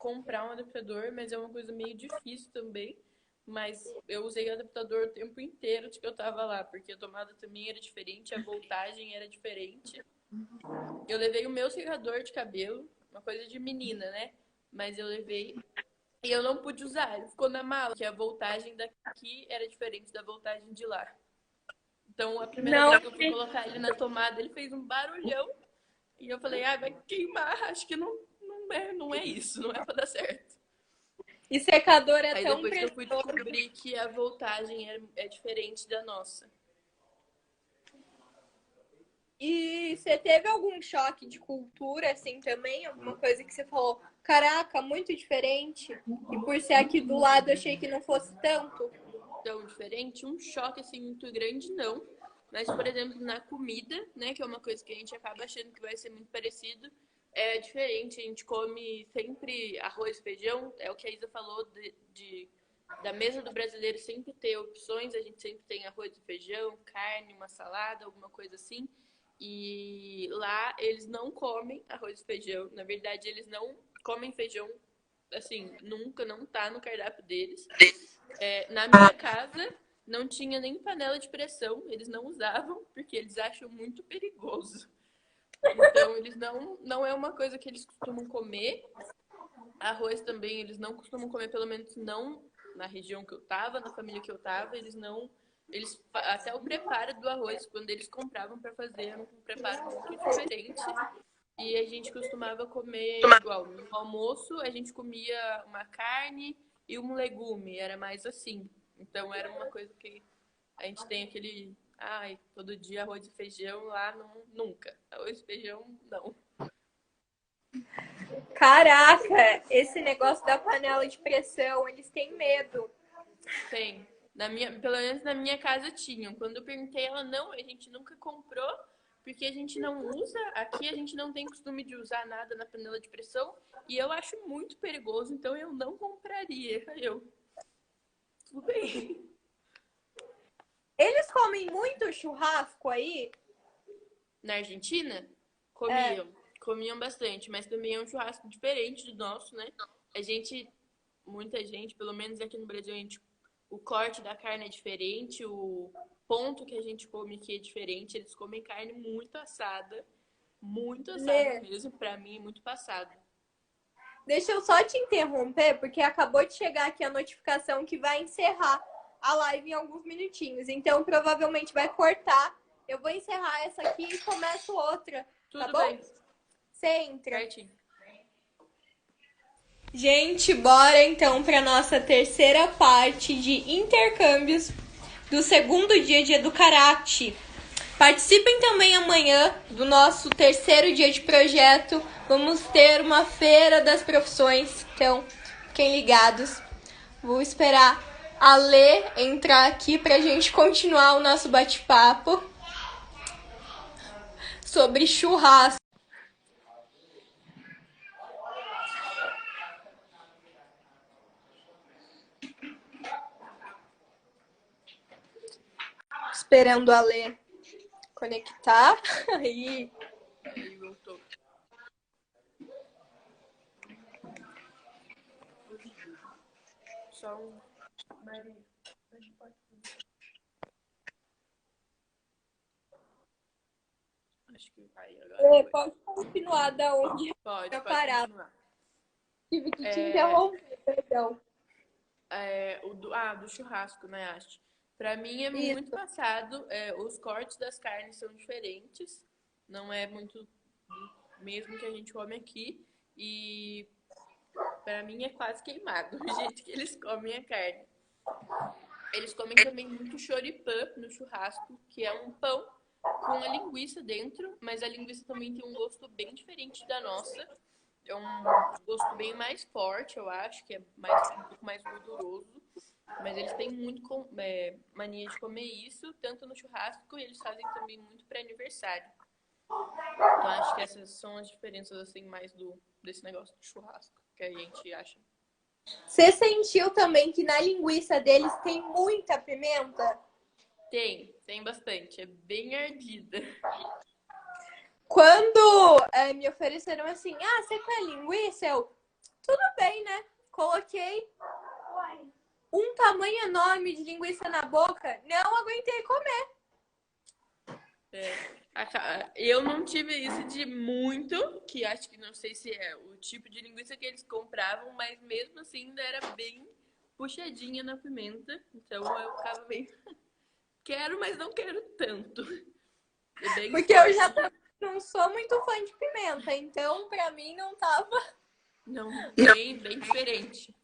comprar um adaptador, mas é uma coisa meio difícil também. Mas eu usei o adaptador o tempo inteiro de que eu tava lá, porque a tomada também era diferente, a voltagem era diferente. Eu levei o meu secador de cabelo, uma coisa de menina, né? Mas eu levei e eu não pude usar, ele ficou na mala, que a voltagem daqui era diferente da voltagem de lá. Então, a primeira vez que eu fui colocar ele na tomada, ele fez um barulhão. E eu falei, vai queimar, acho que não é isso, não é pra dar certo. E secador é Aí tão depois que eu fui precioso. descobrir que a voltagem é diferente da nossa. E você teve algum choque de cultura, assim, também? Alguma coisa que você falou, caraca, muito diferente? E por ser aqui do lado, eu achei que não fosse tanto. Tão diferente, um choque assim muito grande, não. Mas, por exemplo, na comida, né, que é uma coisa que a gente acaba achando que vai ser muito parecido, é diferente. A gente come sempre arroz, feijão, é o que a Isa falou da mesa do brasileiro sempre ter opções, a gente sempre tem arroz e feijão, carne, uma salada, alguma coisa assim. E lá eles não comem arroz e feijão. Na verdade, eles não comem feijão, assim, nunca, não tá no cardápio deles. Na minha casa não tinha nem panela de pressão, eles não usavam, porque eles acham muito perigoso. Então, eles não é uma coisa que eles costumam comer. Arroz também, eles não costumam comer, pelo menos não na região que eu tava, na família que eu tava, até o preparo do arroz, quando eles compravam para fazer, era um preparo muito diferente. E a gente costumava comer igual. No almoço, a gente comia uma carne e um legume, era mais assim. Então, era uma coisa que a gente tem aquele... todo dia arroz e feijão, lá nunca. Arroz e feijão, não. Caraca, esse negócio da panela de pressão, eles têm medo. Tem. Pelo menos na minha casa tinham. Quando eu perguntei, ela, não, a gente nunca comprou, porque a gente não usa. Aqui a gente não tem costume de usar nada na panela de pressão. E eu acho muito perigoso, então eu não compraria. Tudo bem. Eles comem muito churrasco aí? Na Argentina, comiam bastante, mas também é um churrasco diferente do nosso, né? Muita gente, pelo menos aqui no Brasil, o corte da carne é diferente, o ponto que a gente come aqui é diferente. Eles comem carne muito assada mesmo, pra mim, muito passada. Deixa eu só te interromper, porque acabou de chegar aqui a notificação que vai encerrar a live em alguns minutinhos. Então, provavelmente vai cortar. Eu vou encerrar essa aqui e começo outra. Tudo tá bom? bem. Você entra. Certinho. Gente, bora então para nossa terceira parte de intercâmbios do segundo dia de Educaracte. Participem também amanhã do nosso terceiro dia de projeto. Vamos ter uma feira das profissões, então fiquem ligados. Vou esperar a Lê entrar aqui pra gente continuar o nosso bate-papo sobre churrasco. Esperando a Lê conectar. Aí voltou. Só um... Acho que vai agora. pode continuar da onde Pode parar. continuar. Tive que te interromper, perdão. Do churrasco, né, acho. Pra mim é muito passado. Os cortes das carnes são diferentes. Não é muito mesmo que a gente come aqui. E pra mim é quase queimado o jeito que eles comem a carne. Eles comem também muito choripã no churrasco, que é um pão com a linguiça dentro, mas a linguiça também tem um gosto bem diferente da nossa. É um gosto bem mais forte, eu acho, que é um pouco mais gorduroso. Mas eles têm muito mania de comer isso, tanto no churrasco, e eles fazem também muito para aniversário. Então, acho que essas são as diferenças, assim, mais desse negócio de churrasco, que a gente acha. Você sentiu também que na linguiça deles tem muita pimenta? Tem bastante. É bem ardida. Quando me ofereceram assim, você quer linguiça? Tudo bem, né? Coloquei um tamanho enorme de linguiça na boca, não aguentei comer. Eu não tive isso de muito, que acho que não sei se é o tipo de linguiça que eles compravam, mas mesmo assim ainda era bem puxadinha na pimenta. Então eu ficava bem. Quero, mas não quero tanto. É bem Porque forte. eu já não sou muito fã de pimenta, então pra mim não tava. Não, bem diferente.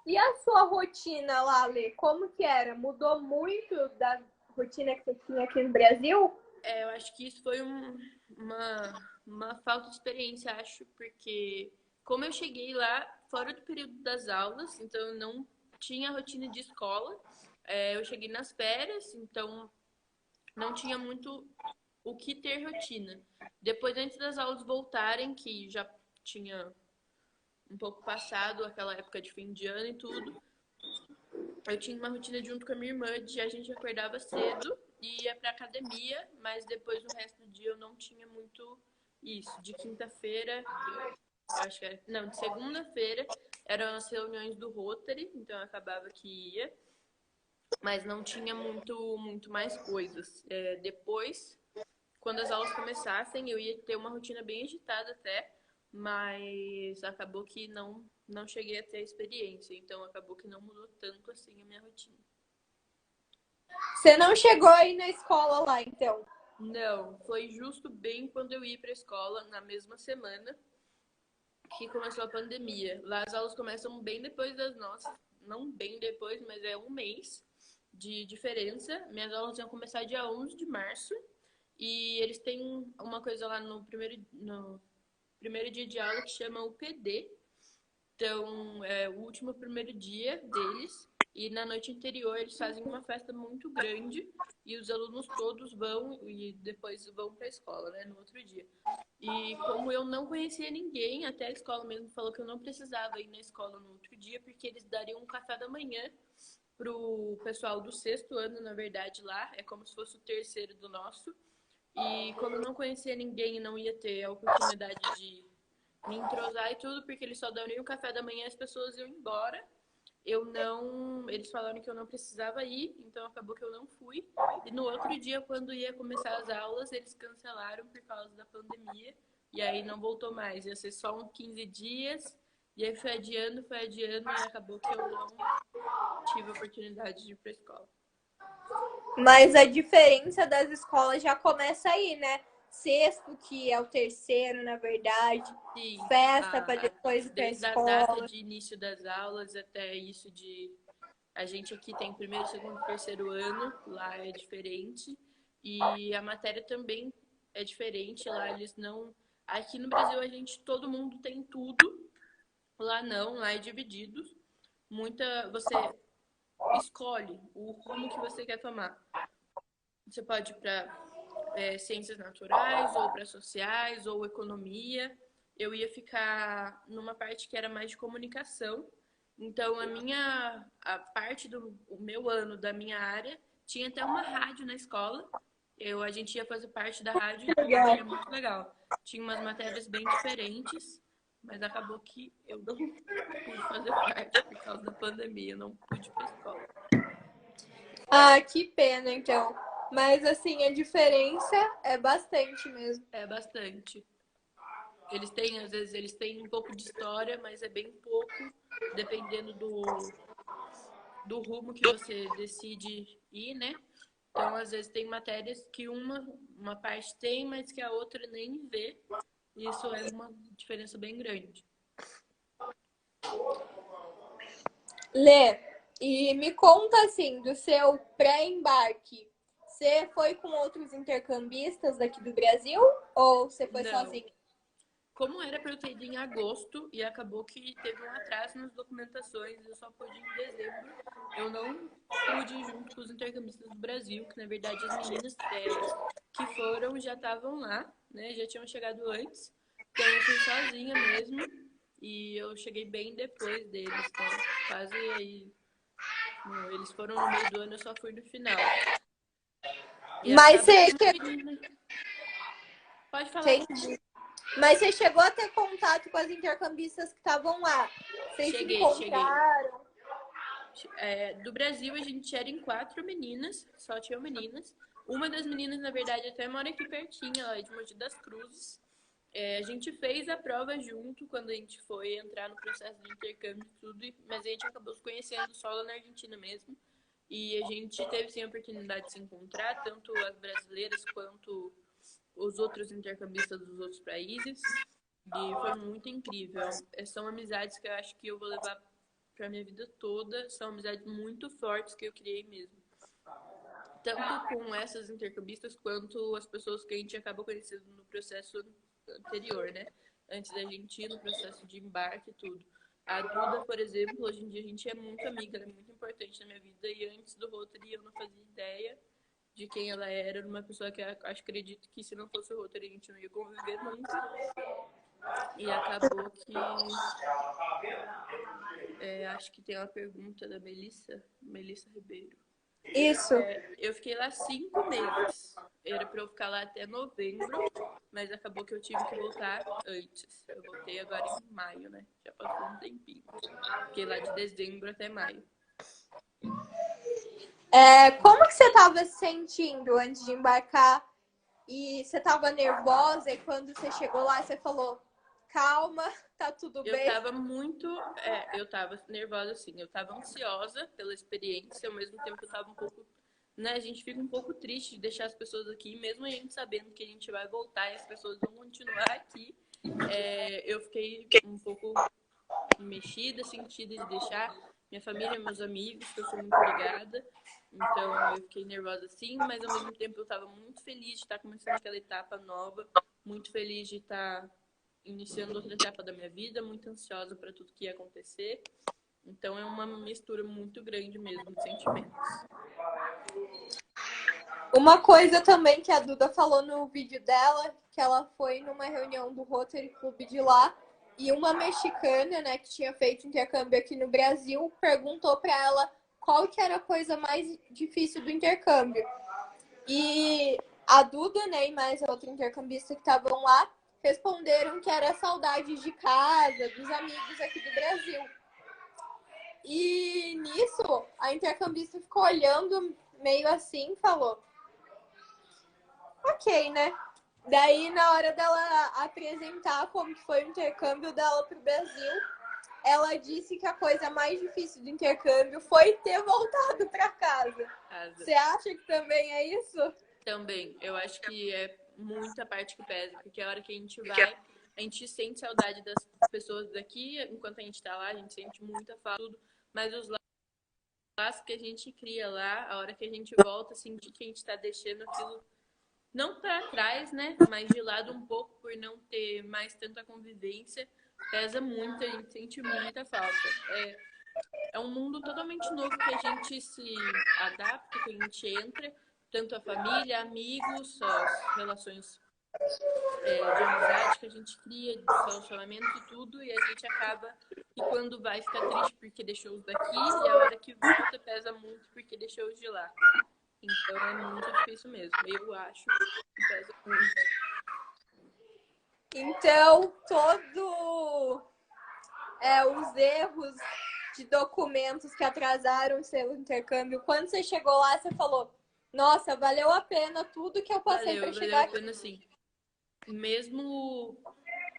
E a sua rotina lá, Lê? Como que era? Mudou muito da rotina que você tinha aqui no Brasil? Eu acho que isso foi uma falta de experiência, acho, porque como eu cheguei lá fora do período das aulas, então eu não tinha rotina de escola. Eu cheguei nas férias, então não tinha muito o que ter rotina. Depois, antes das aulas voltarem, que já tinha um pouco passado aquela época de fim de ano e tudo, eu tinha uma rotina junto com a minha irmã de a gente acordava cedo e ia pra academia, mas depois no resto do dia eu não tinha muito isso. De quinta-feira, acho que era, não, de segunda-feira eram as reuniões do Rotary, então eu acabava que ia, mas não tinha muito mais coisas. Depois, quando as aulas começassem, eu ia ter uma rotina bem agitada até, mas acabou que não cheguei a ter a experiência, então acabou que não mudou tanto assim a minha rotina. Você não chegou aí na escola lá, então? Não, foi justo bem quando eu ia para a escola, na mesma semana que começou a pandemia. Lá as aulas começam bem depois das nossas, não bem depois, mas é um mês de diferença. Minhas aulas iam começar dia 11 de março e eles têm uma coisa lá no primeiro dia de aula que chama o PD. Então, é o último primeiro dia deles. E na noite anterior eles fazem uma festa muito grande e os alunos todos vão e depois vão para a escola, né, no outro dia. E como eu não conhecia ninguém, até a escola mesmo falou que eu não precisava ir na escola no outro dia, porque eles dariam um café da manhã pro pessoal do 6º ano, na verdade, lá. É como se fosse o 3º do nosso. E como eu não conhecia ninguém e não ia ter a oportunidade de me entrosar e tudo, porque eles só dariam o café da manhã e as pessoas iam embora. Eles falaram que eu não precisava ir, então acabou que eu não fui. E no outro dia, quando ia começar as aulas, eles cancelaram por causa da pandemia. E aí não voltou mais. Ia ser só uns 15 dias. E aí foi adiando, e acabou que eu não tive a oportunidade de ir pra escola. Mas a diferença das escolas já começa aí, né? 6º, que é o 3º, na verdade. Sim, Festa para depois ir pra desde a escola. data de início das aulas até isso de... A gente aqui tem 1º, 2º, 3º ano, lá é diferente. E a matéria também é diferente, lá eles não... Aqui no Brasil todo mundo tem tudo, lá não, lá é dividido. Você escolhe o rumo que você quer tomar. Você pode ir para ciências naturais, ou para sociais, ou economia. Eu ia ficar numa parte que era mais de comunicação. Então, a parte do meu ano, da minha área, tinha até uma rádio na escola. A gente ia fazer parte da rádio, então era muito legal. Tinha umas matérias bem diferentes, mas acabou que eu não pude fazer parte por causa da pandemia. Eu não pude ir para a escola. Ah, que pena, então. Mas, assim, a diferença é bastante mesmo. É bastante. Às vezes, eles têm um pouco de história, mas é bem pouco, dependendo do rumo que você decide ir, né? Então, às vezes, tem matérias que uma parte tem, mas que a outra nem vê. Isso é uma diferença bem grande. Lê, e me conta, assim, do seu pré-embarque. Você foi com outros intercambistas daqui do Brasil ou você foi Não. sozinha? Como era para eu ter ido em agosto e acabou que teve um atraso nas documentações, eu só pude ir em dezembro. Eu não pude ir junto com os intercambistas do Brasil, que na verdade as meninas que foram já estavam lá, né? Já tinham chegado antes. Então eu fui sozinha mesmo e eu cheguei bem depois deles, então quase aí. Eles foram no meio do ano, eu só fui no final. E Mas acaba você que uma menina... Pode falar. Mas você chegou a ter contato com as intercambistas que estavam lá? Vocês se Cheguei. encontraram? Do Brasil, a gente era em 4 meninas, só tinham meninas. Uma das meninas, na verdade, até mora aqui pertinho, ela é de Mogi das Cruzes. A gente fez a prova junto quando a gente foi entrar no processo de intercâmbio e tudo, mas a gente acabou se conhecendo só lá na Argentina mesmo. E a gente teve sim a oportunidade de se encontrar, tanto as brasileiras quanto os outros intercambistas dos outros países. E foi muito incrível. São amizades que eu acho que eu vou levar para minha vida toda. São amizades muito fortes que eu criei mesmo. Tanto com essas intercambistas quanto as pessoas que a gente acaba conhecendo no processo anterior, né? Antes da gente ir no processo de embarque e tudo. A Duda, por exemplo, hoje em dia a gente é muito amiga, ela é muito importante na minha vida. E antes do Rotary eu não fazia ideia de quem ela era. Uma pessoa que eu acredito que se não fosse o Rotary a gente não ia conviver nunca. E acabou que... acho que tem uma pergunta da Melissa Ribeiro. Isso. Eu fiquei lá 5 meses. Era pra eu ficar lá até novembro, mas acabou que eu tive que voltar antes. Eu voltei agora em maio, né? Já passou um tempinho. Fiquei lá de dezembro até maio. Como que você estava se sentindo antes de embarcar? E você estava nervosa e quando você chegou lá, você falou, calma, tá tudo bem? Eu tava nervosa, sim. Eu tava ansiosa pela experiência, ao mesmo tempo eu tava um pouco, né? A gente fica um pouco triste de deixar as pessoas aqui, mesmo a gente sabendo que a gente vai voltar e as pessoas vão continuar aqui. Eu fiquei um pouco mexida, sentida de deixar minha família, meus amigos, que eu sou muito ligada. Então eu fiquei nervosa sim, mas ao mesmo tempo eu estava muito feliz de estar começando aquela etapa nova, muito feliz de estar iniciando outra etapa da minha vida, muito ansiosa para tudo que ia acontecer. Então é uma mistura muito grande mesmo de sentimentos. Uma coisa também que a Duda falou no vídeo dela, que ela foi numa reunião do Rotary Club de lá, e uma mexicana, né, que tinha feito intercâmbio aqui no Brasil, perguntou para ela qual que era a coisa mais difícil do intercâmbio. E a Duda, né, e mais a outra intercambista que estavam lá, responderam que era saudades de casa, dos amigos aqui do Brasil. E nisso, a intercambista ficou olhando meio assim e falou, ok, né? Daí, na hora dela apresentar como que foi o intercâmbio dela pro Brasil, ela disse que a coisa mais difícil do intercâmbio foi ter voltado para casa. Você acha que também é isso? Também. Eu acho que é muita parte que pesa, porque a hora que a gente vai, a gente sente saudade das pessoas daqui, enquanto a gente tá lá, a gente sente muita falta, tudo, mas os laços que a gente cria lá, a hora que a gente volta, sentir que a gente tá deixando aquilo não para trás, né, mas de lado um pouco por não ter mais tanta convivência, pesa muito, a gente sente muita falta. É um mundo totalmente novo que a gente se adapta, que a gente entra, tanto a família, amigos, as relações de amizade que a gente cria, de relacionamento e tudo, e a gente acaba, e quando vai, fica triste porque deixou os daqui, e a hora que volta pesa muito porque deixou os de lá. Então é muito difícil mesmo, eu acho que pesa muito. Então, os erros de documentos que atrasaram o seu intercâmbio, quando você chegou lá, você falou, nossa, valeu a pena tudo que eu passei para chegar aqui. Valeu a pena, sim. Mesmo,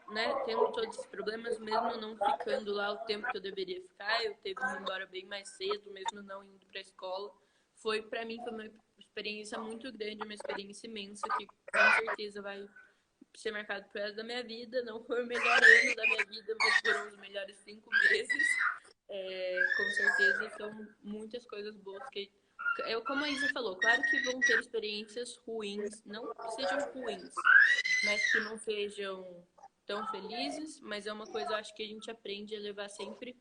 né, tendo todos esses problemas, mesmo não ficando lá o tempo que eu deveria ficar, eu teve que ir embora bem mais cedo, mesmo não indo para a escola. Para mim, foi uma experiência muito grande, uma experiência imensa, que com certeza vai ser marcado pro resto da minha vida. Não foi o melhor ano da minha vida, mas foram os melhores 5 meses. Com certeza são muitas coisas boas que... como a Isa falou, claro que vão ter experiências ruins, não que sejam ruins, mas que não sejam tão felizes, mas é uma coisa, eu acho que a gente aprende a levar sempre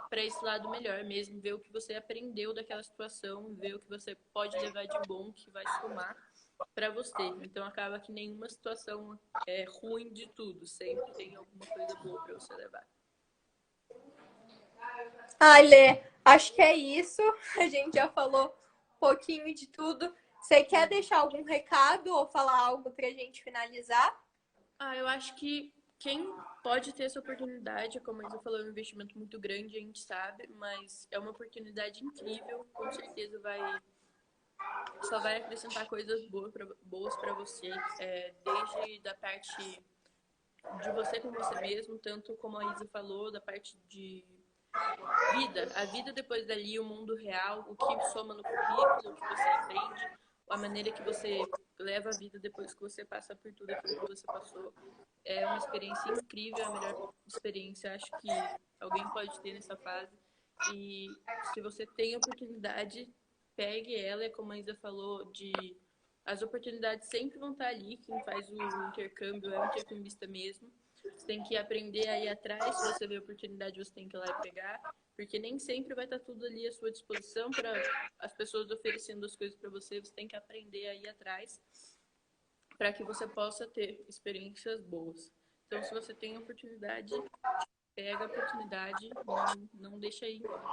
para esse lado melhor mesmo, ver o que você aprendeu daquela situação, ver o que você pode levar de bom, que vai somar para você. Então acaba que nenhuma situação é ruim de tudo, sempre tem alguma coisa boa para você levar. Lê, acho que é isso. A gente já falou um pouquinho de tudo. Você quer deixar algum recado ou falar algo pra gente finalizar? Eu acho que quem pode ter essa oportunidade, como a Isa falou, é um investimento muito grande, a gente sabe, mas é uma oportunidade incrível, com certeza só vai acrescentar coisas boas para você, desde da parte de você com você mesmo, tanto como a Isa falou, da parte de a vida depois dali, o mundo real, o que soma no currículo, o que você aprende, a maneira que você leva a vida depois que você passa por tudo aquilo que você passou. É uma experiência incrível, a melhor experiência, acho que alguém pode ter nessa fase. E se você tem oportunidade, pegue ela, é como a Isa falou, as oportunidades sempre vão estar ali, quem faz o intercâmbio é um intercambista mesmo. Você tem que aprender a ir atrás, se você vê a oportunidade, você tem que ir lá e pegar, porque nem sempre vai estar tudo ali à sua disposição para as pessoas oferecendo as coisas para você, você tem que aprender a ir atrás para que você possa ter experiências boas. Então, se você tem a oportunidade, pega a oportunidade, não deixa ir embora.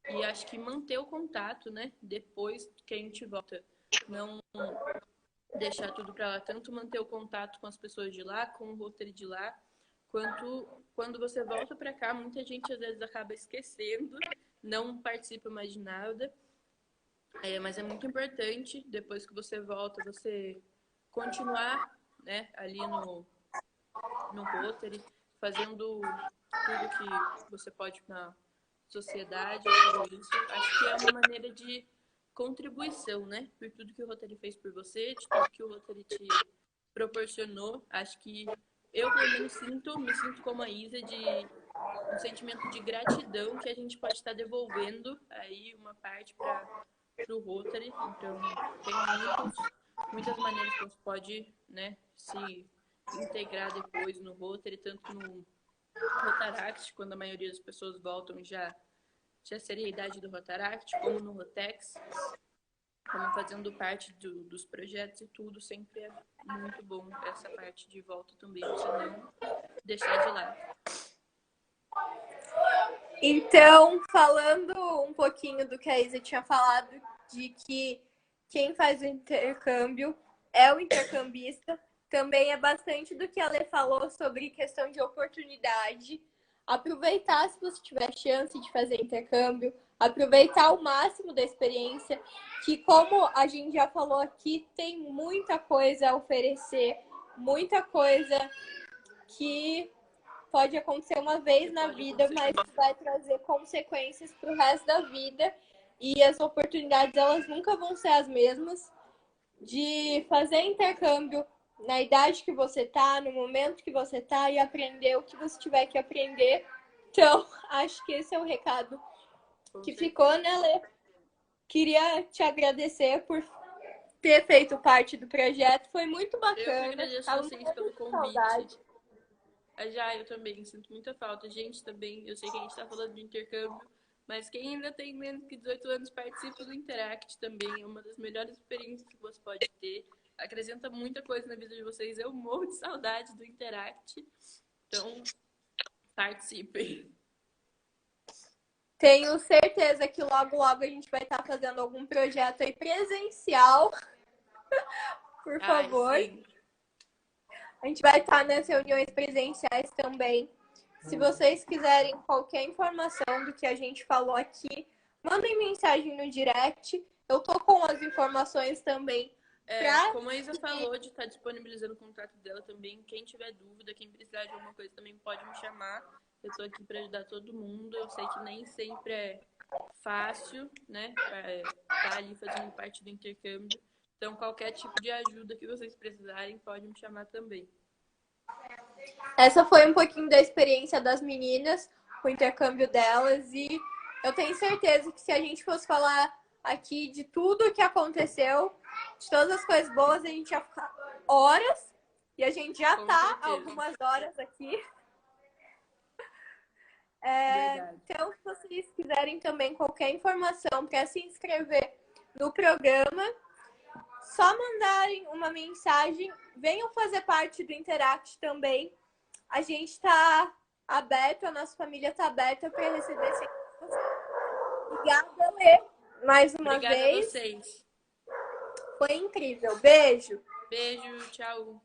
E acho que manter o contato, né, depois que a gente volta, não deixar tudo para lá, tanto manter o contato com as pessoas de lá, com o roteiro de lá, quanto quando você volta para cá, muita gente às vezes acaba esquecendo, não participa mais de nada, mas é muito importante, depois que você volta, você continuar, né, ali no roteiro, fazendo tudo que você pode na sociedade, tudo isso. Acho que é uma maneira de contribuição, né, por tudo que o roteiro fez por você, de tudo que o roteiro te proporcionou. Acho que eu, pelo menos, me sinto como a Isa, de um sentimento de gratidão que a gente pode estar devolvendo aí uma parte para o Rotary. Então, tem muitas maneiras que você pode, né, se integrar depois no Rotary, tanto no Rotaract, quando a maioria das pessoas voltam já seria a idade do Rotaract, como no Rotex, como fazendo parte dos projetos e tudo, sempre é muito bom essa parte de volta também, você não deixar de lado. Então, falando um pouquinho do que a Isa tinha falado, de que quem faz o intercâmbio é o intercambista, também é bastante do que a Lê falou sobre questão de oportunidade. Aproveitar se você tiver chance de fazer intercâmbio, aproveitar o máximo da experiência, que como a gente já falou aqui, tem muita coisa a oferecer, muita coisa que pode acontecer uma vez na vida, mas vai trazer consequências para o resto da vida, e as oportunidades elas nunca vão ser as mesmas. De fazer intercâmbio na idade que você tá, no momento que você tá, e aprender o que você tiver que aprender. Então, acho que esse é o recado que ficou, né, Lê? Queria te agradecer por ter feito parte do projeto, foi muito bacana. Eu agradeço a vocês pelo convite. Eu também sinto muita falta. Gente, também, eu sei que a gente tá falando de intercâmbio, mas quem ainda tem menos que 18 anos participa do Interact também. É uma das melhores experiências que você pode ter. Acrescenta muita coisa na vida de vocês. Eu morro de saudade do Interact. Então, participem. Tenho certeza que logo, logo a gente vai estar fazendo algum projeto aí presencial. Por favor. Sim. A gente vai estar nas reuniões presenciais também. Se vocês quiserem qualquer informação do que a gente falou aqui, mandem mensagem no direct. Eu tô com as informações também. Como a Isa falou, de estar disponibilizando o contato dela também. Quem tiver dúvida, quem precisar de alguma coisa também pode me chamar. Eu tô aqui para ajudar todo mundo. Eu sei que nem sempre é fácil, né? Estar ali fazendo parte do intercâmbio. Então, qualquer tipo de ajuda que vocês precisarem, pode me chamar também. Essa foi um pouquinho da experiência das meninas, o intercâmbio delas, e eu tenho certeza que se a gente fosse falar aqui de tudo que aconteceu, de todas as coisas boas, a gente ia ficar horas, e a gente já tá algumas horas aqui. Então, se vocês quiserem também qualquer informação para se inscrever no programa, só mandarem uma mensagem, venham fazer parte do Interact também. A gente está aberto, a nossa família está aberta para receber essa informação. Obrigada, Lê, mais uma vez. Obrigada a vocês. Foi incrível. Beijo. Beijo, tchau.